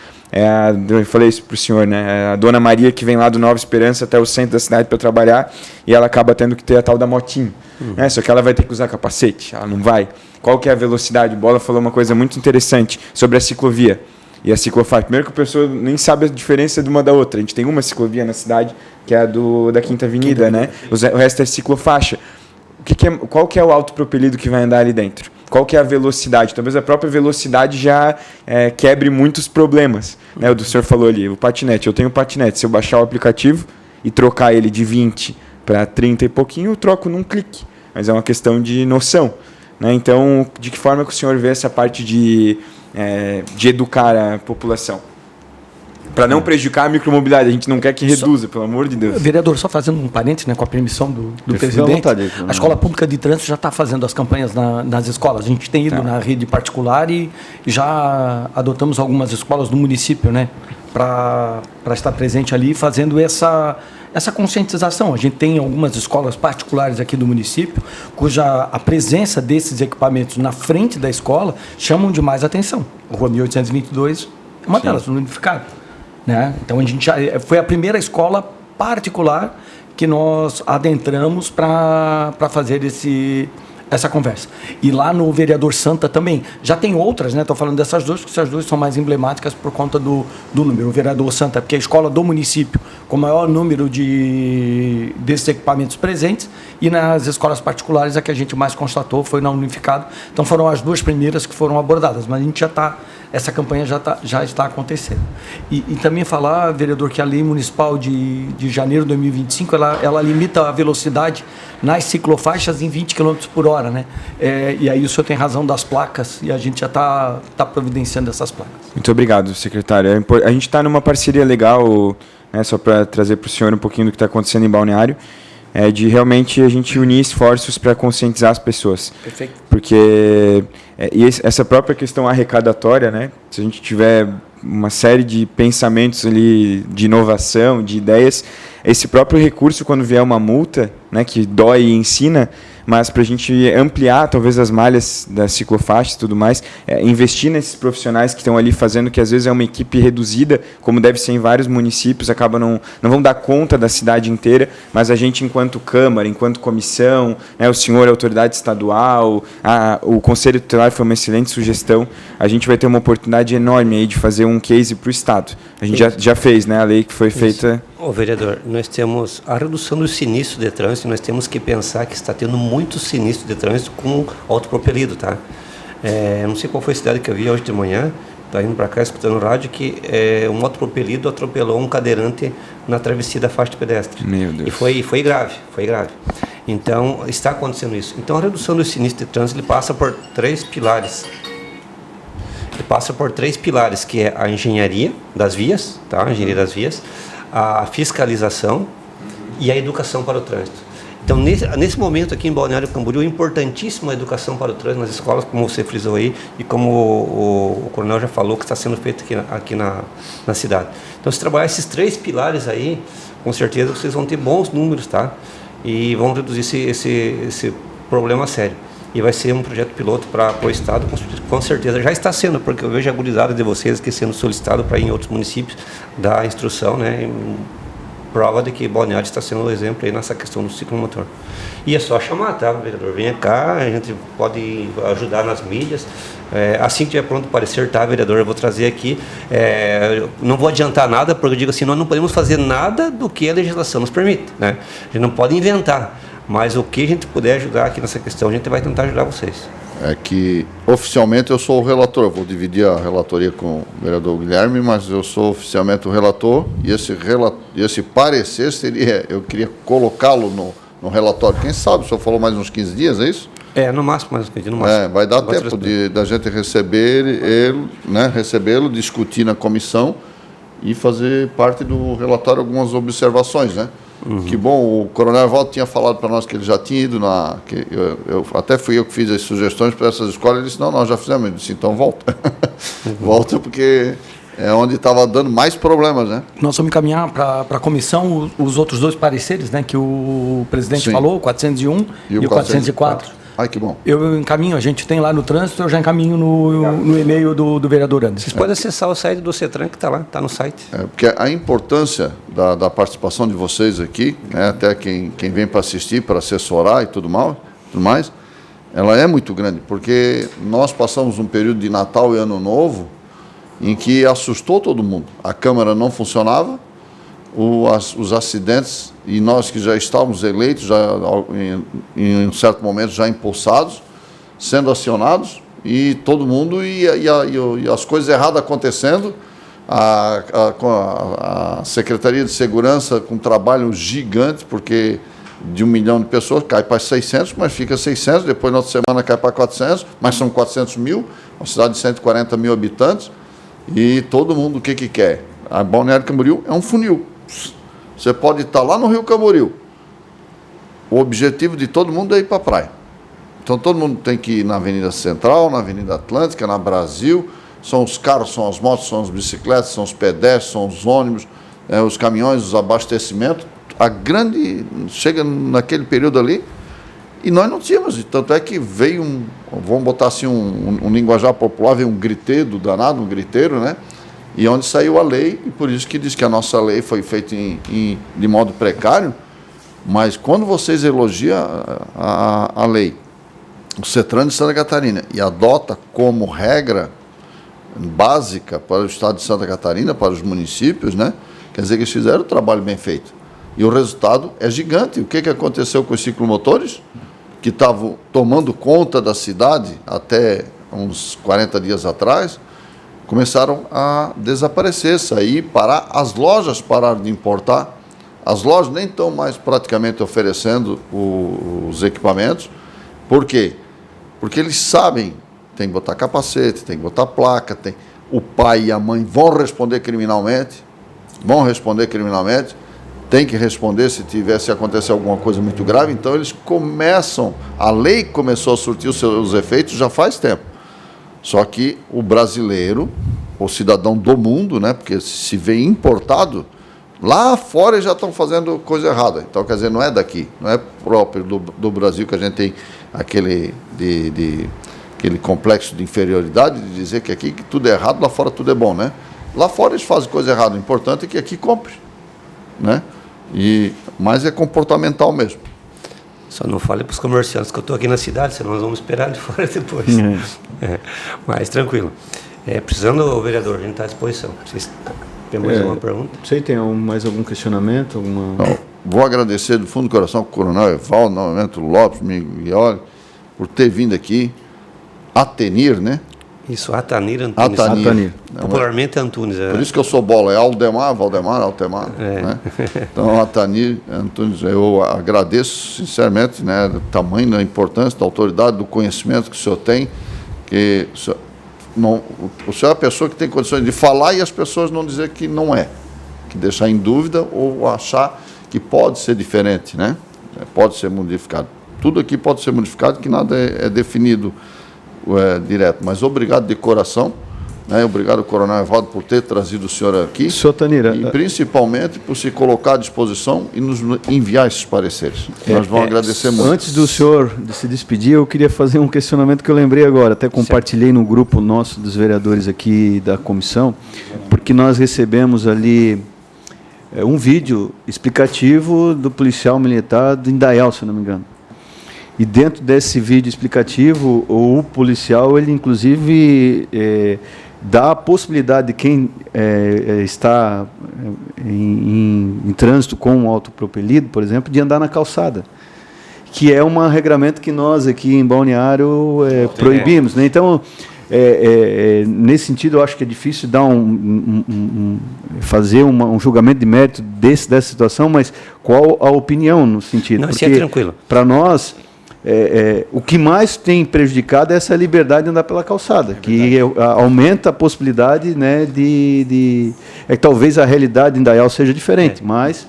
Eu falei isso para o senhor, né? A dona Maria que vem lá do Nova Esperança até o centro da cidade para trabalhar e ela acaba tendo que ter a tal da motinha. Né? Só que ela vai ter que usar capacete, ela não vai. Qual que é a velocidade? O Bola falou uma coisa muito interessante sobre a ciclovia e a ciclofaixa. Primeiro que a pessoa nem sabe a diferença de uma da outra. A gente tem uma ciclovia na cidade, que é a da Quinta Avenida, né? O resto é ciclofaixa. Qual que é o autopropelido que vai andar ali dentro? Qual que é a velocidade? Talvez a própria velocidade já quebre muitos problemas. Né? O senhor falou ali, o patinete. Eu tenho patinete. Se eu baixar o aplicativo e trocar ele de 20 para 30 e pouquinho, eu troco num clique. Mas é uma questão de noção. Né? Então, de que forma que o senhor vê essa parte de educar a população? Para não prejudicar a micromobilidade, a gente não quer que reduza, pelo amor de Deus. Vereador, só fazendo um parênteses, né, com a permissão do presidente, a Escola Pública de Trânsito já está fazendo as campanhas nas escolas. A gente tem ido na rede particular e já adotamos algumas escolas do município, né, para estar presente ali fazendo essa conscientização. A gente tem algumas escolas particulares aqui do município, cuja a presença desses equipamentos na frente da escola chamam demais atenção. O Rua 1822 é uma delas, no unificado. Né? Então, a gente foi a primeira escola particular que nós adentramos para fazer essa conversa. E lá no Vereador Santa também. Já tem outras, né? Estou falando dessas duas, porque essas duas são mais emblemáticas por conta do número. O Vereador Santa, porque é a escola do município com o maior número desses equipamentos presentes, e nas escolas particulares a que a gente mais constatou foi na Unificado. Então foram as duas primeiras que foram abordadas, mas a gente essa campanha já está acontecendo. E também falar, vereador, que a lei municipal de janeiro de 2025, ela limita a velocidade nas ciclofaixas em 20 km por hora, né? E aí o senhor tem razão das placas, e a gente já está providenciando essas placas. Muito obrigado, secretário. A gente está numa parceria legal, né, só para trazer para o senhor um pouquinho do que está acontecendo em Balneário, de realmente a gente unir esforços para conscientizar as pessoas. Perfeito. Porque essa própria questão arrecadatória, né, se a gente tiver uma série de pensamentos ali, de inovação, de ideias, esse próprio recurso, quando vier uma multa, né, que dói e ensina, mas para a gente ampliar talvez as malhas das ciclofaixas e tudo mais, investir nesses profissionais que estão ali fazendo, que às vezes é uma equipe reduzida, como deve ser em vários municípios, acaba não vão dar conta da cidade inteira, mas a gente, enquanto Câmara, enquanto comissão, né, o senhor, a autoridade estadual, o Conselho Tutelar foi uma excelente sugestão, a gente vai ter uma oportunidade enorme aí de fazer um case para o Estado. A gente já fez, né, a lei que foi feita... Ô, vereador, nós temos a redução do sinistro de trânsito, nós temos que pensar que está tendo muito sinistro de trânsito com autopropelido, tá? Não sei qual foi a cidade que eu vi hoje de manhã, tá indo para cá escutando o rádio, que um autopropelido atropelou um cadeirante na travessia da faixa de pedestre. Meu Deus. E foi grave. Então, está acontecendo isso. Então, a redução do sinistro de trânsito, ele passa por três pilares. Que é a engenharia das vias, tá? A engenharia das vias, a fiscalização e a educação para o trânsito. Então, nesse momento aqui em Balneário Camboriú, é importantíssima a educação para o trânsito nas escolas, como você frisou aí, e como o coronel já falou, que está sendo feito aqui na cidade. Então, se trabalhar esses três pilares aí, com certeza vocês vão ter bons números, tá? E vão reduzir esse problema sério. E vai ser um projeto piloto para o Estado, com certeza. Já está sendo, porque eu vejo a gurizada de vocês aqui sendo solicitado para ir em outros municípios dar instrução, né? Prova de que Balneário está sendo um exemplo aí nessa questão do ciclomotor. E é só chamar, tá, vereador? Venha cá, a gente pode ajudar nas mídias. Assim que tiver pronto o parecer, tá, vereador? Eu vou trazer aqui. Não vou adiantar nada, porque eu digo assim, nós não podemos fazer nada do que a legislação nos permite, né? A gente não pode inventar. Mas o que a gente puder ajudar aqui nessa questão, a gente vai tentar ajudar vocês. É que, oficialmente, eu sou o relator. Eu vou dividir a relatoria com o vereador Guilherme, mas eu sou oficialmente o relator. E esse parecer seria... Eu queria colocá-lo no relatório. Quem sabe, o senhor falou mais uns 15 dias, é isso? No máximo, mais uns 15 dias, no máximo. Vai dar tempo da gente receber ele, né, recebê-lo, discutir na comissão e fazer parte do relatório algumas observações, né? Que bom, o Coronel Evaldo tinha falado para nós que ele já tinha ido até fui eu que fiz as sugestões para essas escolas, ele disse, não, nós já fizemos. Eu disse, então volta. Volta porque é onde estava dando mais problemas, né? Nós vamos encaminhar para a comissão os outros dois pareceres, né, que o presidente falou, o 401 e o 404. Ai, que bom. Eu encaminho, a gente tem lá no trânsito, eu já encaminho no e-mail do vereador Anderson. Vocês podem acessar o site do CETRAN, que está lá, está no site. Porque a importância da participação de vocês aqui, né, até quem vem para assistir, para assessorar e tudo mais, ela é muito grande, porque nós passamos um período de Natal e Ano Novo em que assustou todo mundo. A Câmara não funcionava, os acidentes, e nós que já estávamos eleitos, já, em um certo momento já impulsados, sendo acionados, e todo mundo, e as coisas erradas acontecendo, a Secretaria de Segurança com um trabalho gigante, porque de 1 milhão de pessoas cai para 600, mas fica 600, depois na outra semana cai para 400, mas são 400 mil, uma cidade de 140 mil habitantes, e todo mundo o que quer? A Balneário Camboriú é um funil. Você pode estar lá no Rio Camboriú. O objetivo de todo mundo é ir para a praia. Então todo mundo tem que ir na Avenida Central, na Avenida Atlântica, na Brasil. São os carros, são as motos, são as bicicletas, são os pedestres, são os ônibus, os caminhões, os abastecimentos. Chega naquele período ali, e nós não tínhamos. Tanto é que veio vamos botar assim um linguajar popular, veio um griteiro danado, um griteiro, né? E onde saiu a lei, e por isso que diz que a nossa lei foi feita de modo precário, mas quando vocês elogiam a lei, o CETRAN de Santa Catarina, e adota como regra básica para o Estado de Santa Catarina, para os municípios, né? Quer dizer que eles fizeram o trabalho bem feito. E o resultado é gigante. O que aconteceu com os ciclomotores, que estavam tomando conta da cidade até uns 40 dias atrás, começaram a desaparecer, sair, parar. As lojas pararam de importar. As lojas nem estão mais praticamente oferecendo os equipamentos. Por quê? Porque eles sabem, tem que botar capacete, tem que botar placa, o pai e a mãe vão responder criminalmente, tem que responder se acontecer alguma coisa muito grave. Então eles a lei começou a surtir os seus efeitos já faz tempo. Só que o brasileiro, o cidadão do mundo, né, porque se vê importado, lá fora eles já estão fazendo coisa errada. Então, quer dizer, não é daqui, não é próprio do Brasil que a gente tem aquele complexo de inferioridade de dizer que aqui que tudo é errado, lá fora tudo é bom, né? Lá fora eles fazem coisa errada, o importante é que aqui compre, né? Mas é comportamental mesmo. Só não fale para os comerciantes que eu estou aqui na cidade, senão nós vamos esperar de fora depois. Mas tranquilo. Precisando, vereador, a gente está à disposição. Vocês têm mais alguma pergunta? Você tem mais algum questionamento? Não, vou agradecer do fundo do coração ao Coronel Evaldo, novamente o Lopes, Miguel, por ter vindo aqui. Atenir, né? Isso, Atanir Antunes. Atanir. Popularmente Antunes. Por isso que eu sou bola, é Aldemar, Valdemar, Altemar. Né? Então, Atanir Antunes, eu agradeço sinceramente, né, do tamanho, da importância, da autoridade, do conhecimento que o senhor tem, que o senhor é a pessoa que tem condições de falar e as pessoas não dizer que não é, que deixar em dúvida ou achar que pode ser diferente, né? Pode ser modificado. Tudo aqui pode ser modificado, que nada é definido direto, mas obrigado de coração, né? Obrigado, Coronel Evaldo, por ter trazido o senhor aqui. Senhor Tanira, e principalmente por se colocar à disposição e nos enviar esses pareceres. Nós vamos agradecer muito. Antes do senhor de se despedir, eu queria fazer um questionamento que eu lembrei agora, até compartilhei no grupo nosso dos vereadores aqui da comissão, porque nós recebemos ali um vídeo explicativo do policial militar de Indaial, se eu não me engano. E dentro desse vídeo explicativo, o policial, ele inclusive dá a possibilidade de quem está em trânsito com um autopropelido, por exemplo, de andar na calçada, que é um regramento que nós aqui em Balneário proibimos, né? Então, nesse sentido, eu acho que é difícil dar fazer um julgamento de mérito dessa situação, mas qual a opinião no sentido? Não, porque, é tranquilo. Para nós, o que mais tem prejudicado é essa liberdade de andar pela calçada, que aumenta a possibilidade, né, que talvez a realidade em Indaial seja diferente, mas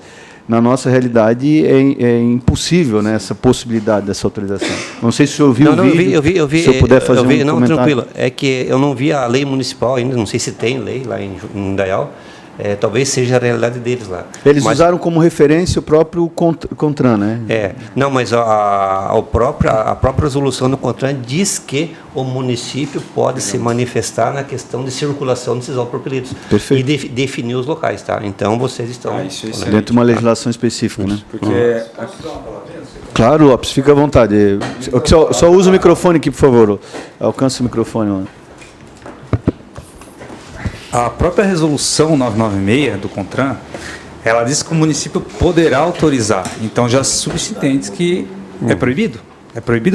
na nossa realidade é impossível, né, essa possibilidade dessa autorização. Não sei se o senhor viu o vídeo. Eu vi. Se eu puder fazer um não, comentário. tranquilo. É que eu não vi a lei municipal ainda, não sei se tem lei lá em Indaial. Talvez seja a realidade deles lá. Eles usaram como referência o próprio CONTRAN, né? Não, mas a própria resolução do CONTRAN diz que o município pode se manifestar na questão de circulação desses autopropelidos. Perfeito. E definir os locais, tá? Então vocês estão... Isso dentro de uma legislação específica, né? Porque... Claro, Lopes, fica à vontade. Só usa o microfone aqui, por favor. Alcança o microfone, mano. A própria resolução 996 do CONTRAN, ela diz que o município poderá autorizar. Então já subsistentes que é proibido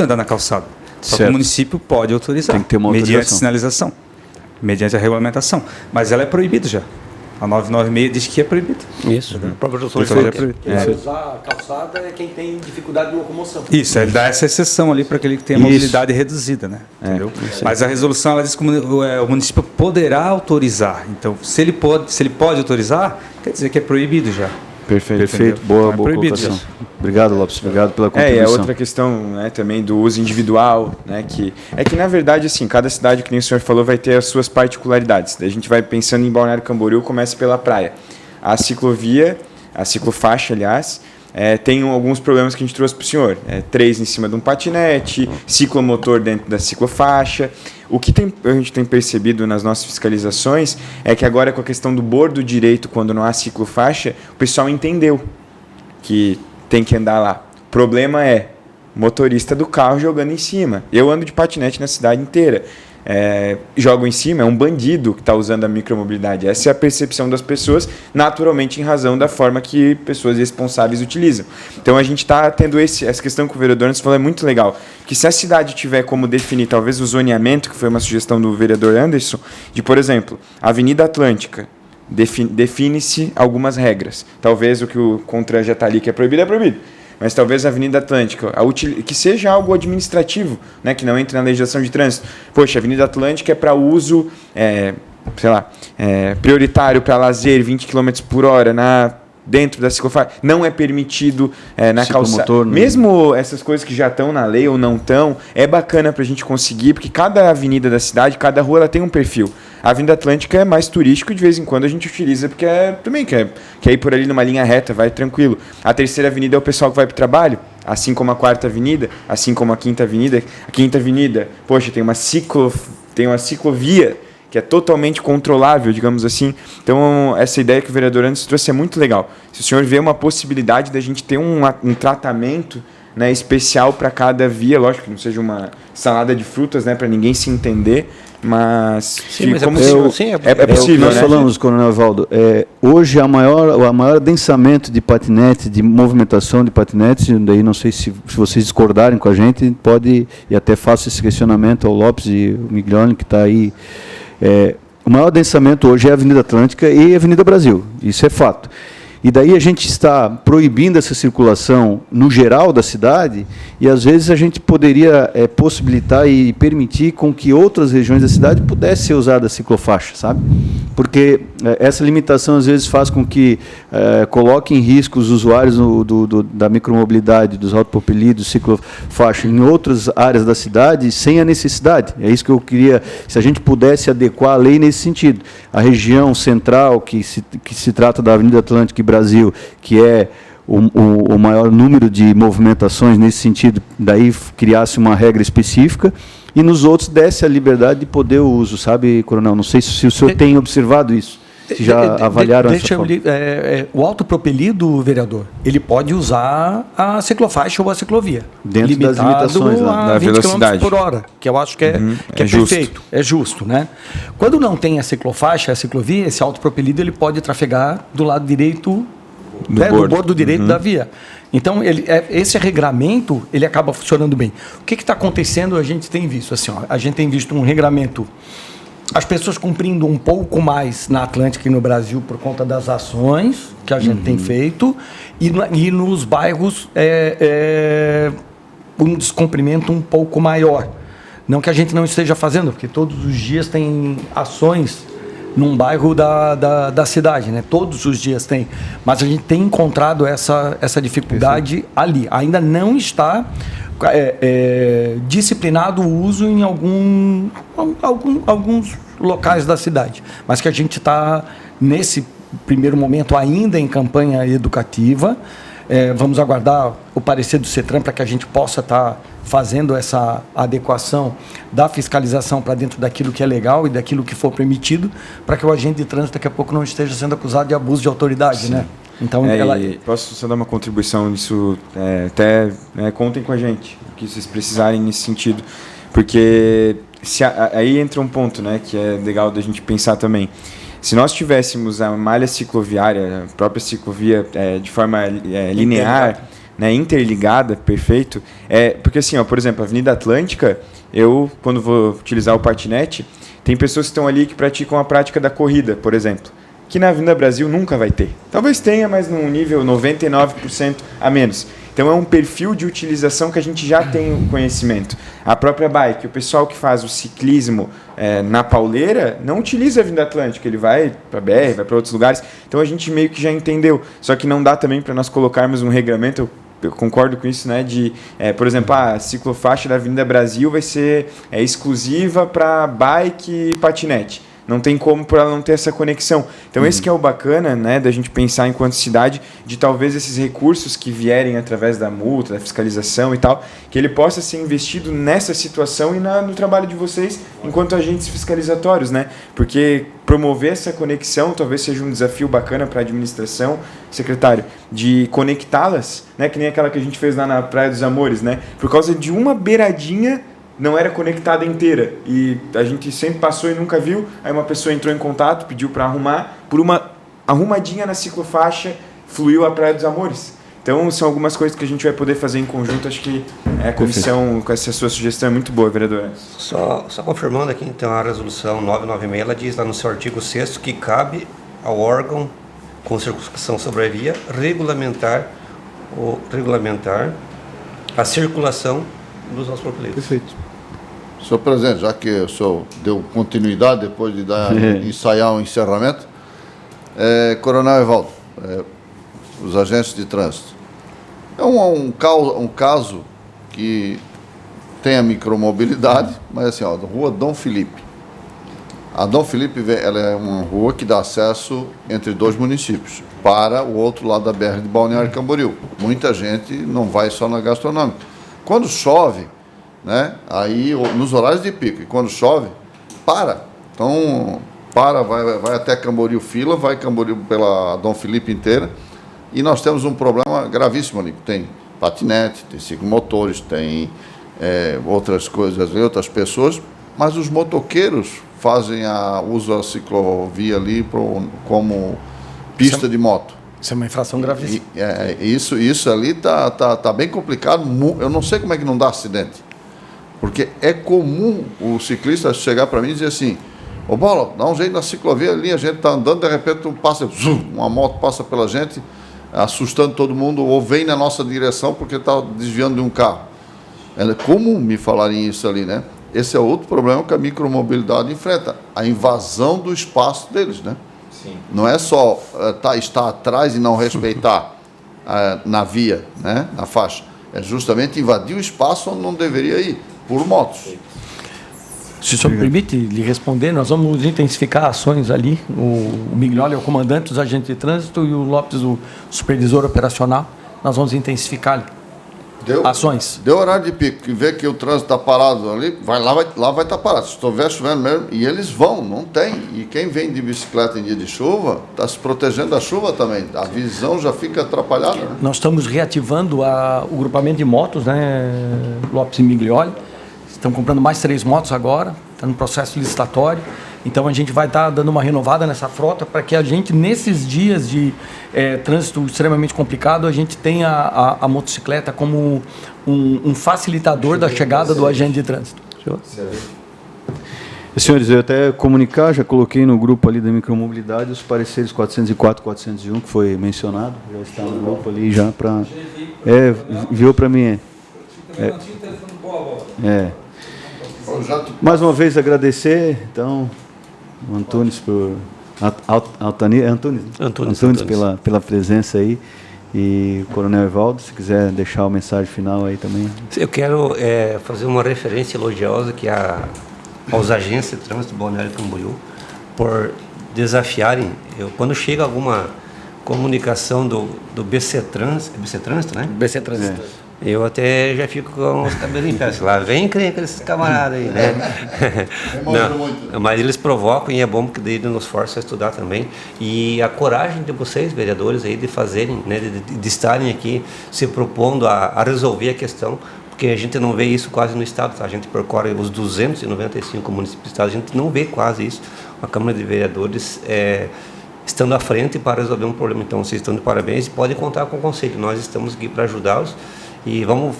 andar na calçada. Só que o município pode autorizar. Tem que ter uma autorização. Mediante sinalização, mediante a regulamentação. Mas ela é proibida já. A 996 diz que é proibido. Isso, a própria resolução é proibida. Usar a calçada é quem tem dificuldade de locomoção. Isso, ele dá essa exceção ali para aquele que tem a mobilidade reduzida, né? Entendeu? Mas a resolução ela diz que o município poderá autorizar. Então, se ele pode autorizar, quer dizer que é proibido já. Perfeito. Boa colocação. Obrigado, Lopes. Obrigado pela contribuição. E a outra questão, né, também do uso individual, né, que na verdade, assim, cada cidade, que nem o senhor falou, vai ter as suas particularidades. Daí a gente vai pensando em Balneário Camboriú, começa pela praia. A ciclovia, a ciclofaixa, aliás, tem alguns problemas que a gente trouxe para o senhor. 3 em cima de um patinete, ciclomotor dentro da ciclofaixa. O que a gente tem percebido nas nossas fiscalizações é que agora, com a questão do bordo direito, quando não há ciclofaixa, o pessoal entendeu que tem que andar lá. O problema é motorista do carro jogando em cima. Eu ando de patinete na cidade inteira. Jogo em cima, é um bandido que está usando a micromobilidade. Essa é a percepção das pessoas, naturalmente em razão da forma que pessoas responsáveis utilizam. Então a gente está tendo essa questão que o vereador antes falou, é muito legal, que se a cidade tiver como definir talvez o zoneamento, que foi uma sugestão do vereador Anderson, de, por exemplo, Avenida Atlântica, define-se algumas regras. Talvez o que o CONTRAN já está ali que é proibido, mas talvez a Avenida Atlântica, que seja algo administrativo, né, que não entre na legislação de trânsito. Poxa, a Avenida Atlântica é para uso, prioritário para lazer, 20 km por hora dentro da ciclofaixa, não é permitido na calçada. Mesmo essas coisas que já estão na lei ou não estão, é bacana para a gente conseguir, porque cada avenida da cidade, cada rua, ela tem um perfil. A Avenida Atlântica é mais turístico e de vez em quando a gente utiliza, porque também quer ir por ali numa linha reta, vai tranquilo. A terceira avenida é o pessoal que vai para o trabalho, assim como a quarta avenida, assim como a quinta avenida. A quinta avenida, poxa, tem uma ciclovia, que é totalmente controlável, digamos assim. Então, essa ideia que o vereador antes trouxe é muito legal. Se o senhor vê uma possibilidade da gente ter um tratamento, né, especial para cada via, lógico que não seja uma salada de frutas, né, para ninguém se entender, mas sim, mas é possível. É possível, nós falamos, Coronel Evaldo, hoje o maior densamento de patinetes, de movimentação de patinetes, daí não sei se vocês discordarem com a gente, pode, e até faço esse questionamento ao Lopes e o Miglione, que está aí. O maior densamento hoje é a Avenida Atlântica e a Avenida Brasil, isso é fato. E daí a gente está proibindo essa circulação no geral da cidade e, às vezes, a gente poderia possibilitar e permitir com que outras regiões da cidade pudessem ser usadas a ciclofaixa, sabe? Porque essa limitação, às vezes, faz com que coloque em risco os usuários da micromobilidade, dos autopropelidos, ciclofaixa, em outras áreas da cidade, sem a necessidade. É isso que eu queria, se a gente pudesse adequar a lei nesse sentido. A região central, que se trata da Avenida Atlântica e Brasil, que é o maior número de movimentações nesse sentido, daí criasse uma regra específica, e nos outros desse a liberdade de poder o uso, sabe, Coronel? Não sei se o senhor tem observado isso, se já avaliaram essa forma. O autopropelido, vereador, ele pode usar a ciclofaixa ou a ciclovia. Dentro das limitações da velocidade. 20 km por hora, que eu acho que é perfeito, é justo, né? Quando não tem a ciclofaixa, a ciclovia, esse autopropelido ele pode trafegar do lado direito, do bordo direito da via. Então, esse regramento, ele acaba funcionando bem. O que está acontecendo, a gente tem visto, assim, a gente tem visto um regramento, as pessoas cumprindo um pouco mais na Atlântica e no Brasil por conta das ações que a gente tem feito, e nos bairros um descumprimento um pouco maior. Não que a gente não esteja fazendo, porque todos os dias tem ações num bairro da cidade, né? Todos os dias tem. Mas a gente tem encontrado essa dificuldade ali. Ainda não está disciplinado o uso em alguns locais da cidade. Mas que a gente está, nesse primeiro momento, ainda em campanha educativa. Vamos aguardar o parecer do CETRAN para que a gente possa estar fazendo essa adequação da fiscalização para dentro daquilo que é legal e daquilo que for permitido, para que o agente de trânsito daqui a pouco não esteja sendo acusado de abuso de autoridade, né? Então, posso só dar uma contribuição nisso? Contem com a gente, o que vocês precisarem nesse sentido, porque aí entra um ponto, né, que é legal da gente pensar também. Se nós tivéssemos a malha cicloviária, a própria ciclovia de forma linear, né, interligada, perfeito, porque assim, por exemplo, a Avenida Atlântica, eu, quando vou utilizar o patinete, tem pessoas que estão ali que praticam a prática da corrida, por exemplo, que na Avenida Brasil nunca vai ter. Talvez tenha, mas num nível 99% a menos. Então, é um perfil de utilização que a gente já tem o conhecimento. A própria bike, o pessoal que faz o ciclismo na pauleira, não utiliza a Avenida Atlântica, ele vai para a BR, vai para outros lugares. Então, a gente meio que já entendeu. Só que não dá também para nós colocarmos um regramento, eu concordo com isso, né, por exemplo, a ciclofaixa da Avenida Brasil vai ser exclusiva para bike e patinete. Não tem como para ela não ter essa conexão. Então, esse que é o bacana, né, da gente pensar enquanto cidade, de talvez esses recursos que vierem através da multa, da fiscalização e tal, que ele possa ser investido nessa situação e no trabalho de vocês enquanto agentes fiscalizatórios, né? Porque promover essa conexão talvez seja um desafio bacana para a administração, secretário, de conectá-las, né, que nem aquela que a gente fez lá na Praia dos Amores, né? Por causa de uma beiradinha não era conectada inteira e a gente sempre passou e nunca viu, aí uma pessoa entrou em contato, pediu para arrumar, por uma arrumadinha na ciclofaixa fluiu a Praia dos Amores. Então são algumas coisas que a gente vai poder fazer em conjunto. Acho que a comissão, com essa sua sugestão, é muito boa, vereadora. Só confirmando aqui, então, a resolução 996, ela diz lá no seu artigo 6º que cabe ao órgão com circunscrição sobre a via regulamentar a circulação dos nossos proprietários. Perfeito. Senhor presidente, já que o senhor deu continuidade depois de ensaiar um encerramento, Coronel Evaldo, os agentes de trânsito, é um caso que tem a micromobilidade, mas assim, a rua Dom Felipe. A Dom Felipe ela é uma rua que dá acesso entre dois municípios, para o outro lado da BR de Balneário Camboriú. Muita gente não vai só na gastronômica. Quando chove, né, aí nos horários de pico, e quando chove, então vai até Camboriú fila, vai Camboriú pela Dom Felipe inteira, e nós temos um problema gravíssimo ali. Tem patinete, tem ciclomotores, tem outras coisas, outras pessoas, mas os motoqueiros usam a ciclovia ali como pista de moto. Isso é uma infração gravíssima. Isso ali tá bem complicado. Eu não sei como é que não dá acidente. Porque é comum o ciclista chegar para mim e dizer assim: ô Bola, dá um jeito na ciclovia ali, a gente está andando, de repente uma moto passa pela gente, assustando todo mundo, ou vem na nossa direção porque está desviando de um carro. É comum me falarem isso ali, né? Esse é outro problema que a micromobilidade enfrenta, a invasão do espaço deles, né? Sim. Não é só estar atrás e não respeitar na via, né, na faixa. É justamente invadir o espaço onde não deveria ir, por motos. Se o senhor me permite lhe responder, nós vamos intensificar ações ali. O Miglioli é o comandante dos agentes de trânsito e o Lopes, o supervisor operacional. Nós vamos intensificar ações. Deu horário de pico, que vê que o trânsito está parado ali, lá vai estar parado. Se estiver chovendo mesmo, e eles não tem. E quem vem de bicicleta em dia de chuva, está se protegendo da chuva também. A visão já fica atrapalhada. Né? Nós estamos reativando o grupamento de motos, né, Lopes e Miglioli. Estamos comprando mais 3 motos agora, está no processo licitatório. Então, a gente vai estar dando uma renovada nessa frota para que a gente, nesses dias de trânsito extremamente complicado, a gente tenha a motocicleta como um facilitador da chegada do agente de trânsito. Senhores, eu até comunicar, já coloquei no grupo ali da micromobilidade os pareceres 404 e 401, que foi mencionado, já está no grupo ali já para... Enviou para mim. Mais uma vez agradecer, então, o Antunes Antunes pela presença aí, e o Coronel Evaldo, se quiser deixar a mensagem final aí também. Eu quero fazer uma referência elogiosa que aos agentes de trânsito do Balneário Camboriú por desafiarem, quando chega alguma comunicação do BC Trânsito, né? BC Trânsito. Eu até já fico com os cabelos em pé. Lá vem crenca desses camaradas aí, né? Não, mas eles provocam e é bom porque daí nos força a estudar também. E a coragem de vocês, vereadores, aí, de fazerem, né, de estarem aqui se propondo a resolver a questão, porque a gente não vê isso quase no Estado, tá? A gente percorre os 295 municípios do Estado, a gente não vê quase isso. A Câmara de Vereadores estando à frente para resolver um problema. Então, vocês estão de parabéns e podem contar com o Conselho. Nós estamos aqui para ajudá-los. E vamos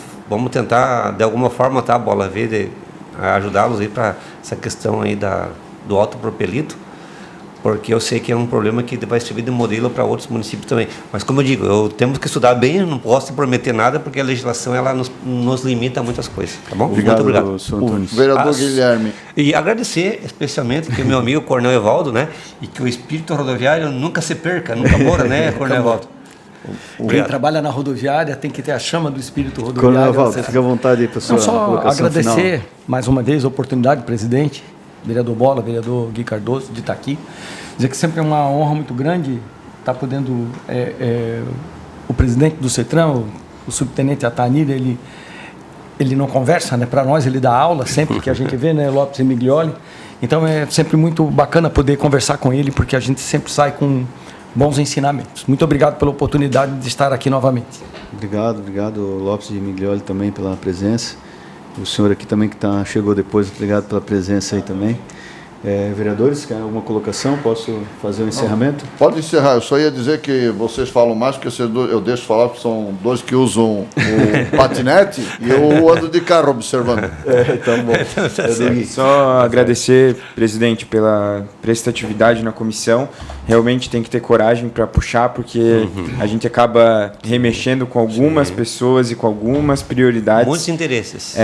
tentar, de alguma forma, tá, Bola Verde, ajudá-los aí para essa questão aí do autopropelito, porque eu sei que é um problema que vai servir de modelo para outros municípios também. Mas, como eu digo, temos que estudar bem, não posso prometer nada, porque a legislação ela nos limita a muitas coisas, tá bom? Obrigado, muito obrigado. Senhor Antunes. Vereador Guilherme. E agradecer especialmente que o meu amigo Coronel Evaldo, né, e que o espírito rodoviário nunca se perca, nunca morra, né, Coronel Evaldo? Quem trabalha na rodoviária tem que ter a chama do espírito rodoviário. Coronel Evaldo, fica à vontade aí para a sua colocação agradecer final. mais uma vez a oportunidade, presidente, vereador Bola, vereador Gui Cardoso, de estar aqui. Dizer que sempre é uma honra muito grande estar podendo... o presidente do CETRAN, o subtenente Atanir, ele não conversa, né? Para nós ele dá aula sempre que a gente vê, né? Lopes e Miglioli. Então é sempre muito bacana poder conversar com ele, porque a gente sempre sai com bons ensinamentos. Muito obrigado pela oportunidade de estar aqui novamente. Obrigado Lopes e Miglioli também pela presença. O senhor aqui também que chegou depois, obrigado pela presença aí também. Vereadores, quer alguma colocação? Posso fazer o encerramento? Pode encerrar, eu só ia dizer que vocês falam mais, porque eu deixo falar, porque são dois que usam o patinete e eu ando de carro observando. Então, bom. Só agradecer, presidente, pela prestatividade na comissão. Realmente tem que ter coragem para puxar, porque a gente acaba remexendo com algumas pessoas e com algumas prioridades. Muitos interesses.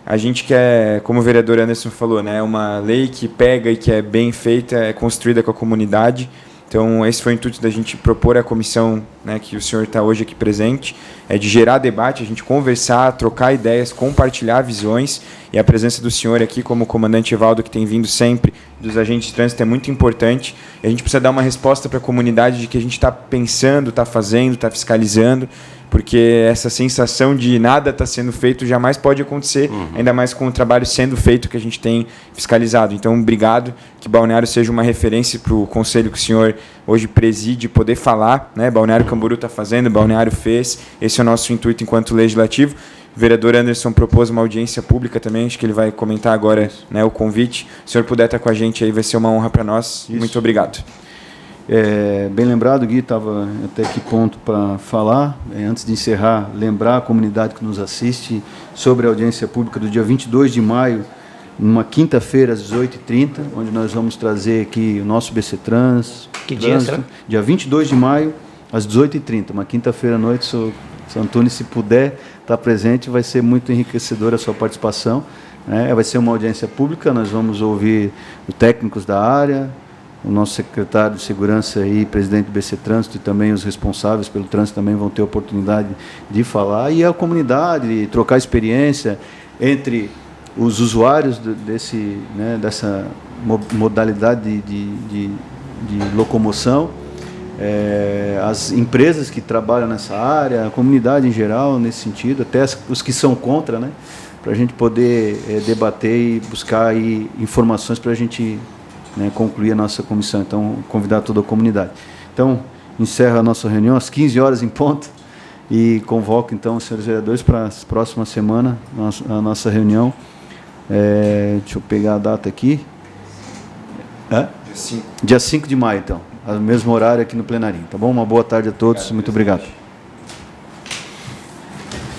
A gente quer, como o vereador Anderson falou, né, uma lei que pega e que é bem feita, é construída com a comunidade. Então, esse foi o intuito da gente propor à comissão, né, que o senhor está hoje aqui presente, de gerar debate, a gente conversar, trocar ideias, compartilhar visões, e a presença do senhor aqui, como o comandante Evaldo, que tem vindo sempre, dos agentes de trânsito, é muito importante. E a gente precisa dar uma resposta para a comunidade de que a gente está pensando, está fazendo, está fiscalizando, porque essa sensação de nada está sendo feito jamais pode acontecer, ainda mais com o trabalho sendo feito que a gente tem fiscalizado. Então, obrigado, que Balneário seja uma referência para o conselho que o senhor hoje preside, poder falar, né? Balneário Camboriú está fazendo, Balneário fez, esse é o nosso intuito enquanto legislativo. O vereador Anderson propôs uma audiência pública também, acho que ele vai comentar agora, né, o convite. Se o senhor puder estar com a gente aí, vai ser uma honra para nós. Isso. Muito obrigado. Bem lembrado, Gui, estava até que ponto para falar. Antes de encerrar, lembrar a comunidade que nos assiste sobre a audiência pública do dia 22 de maio, numa quinta-feira, às 18h30, onde nós vamos trazer aqui o nosso BC Trans. Que dia será? Dia 22 de maio, às 18h30, uma quinta-feira à noite. Se Antônio, se puder estar presente, vai ser muito enriquecedora a sua participação. Vai ser uma audiência pública, nós vamos ouvir os técnicos da área, o nosso secretário de Segurança e presidente do BC Trânsito, e também os responsáveis pelo trânsito também vão ter a oportunidade de falar, e a comunidade, trocar experiência entre os usuários dessa modalidade de locomoção, as empresas que trabalham nessa área, a comunidade em geral, nesse sentido, até os que são contra, né, para a gente poder debater e buscar aí informações para a gente, né, concluir a nossa comissão. Então, convidar toda a comunidade. Então, encerra a nossa reunião às 15 horas em ponto e convoco, então, os senhores vereadores para a próxima semana, a nossa reunião. Deixa eu pegar a data aqui. Dia 5 de maio, então. Ao mesmo horário aqui no plenarinho. Tá bom? Uma boa tarde a todos. Muito obrigado.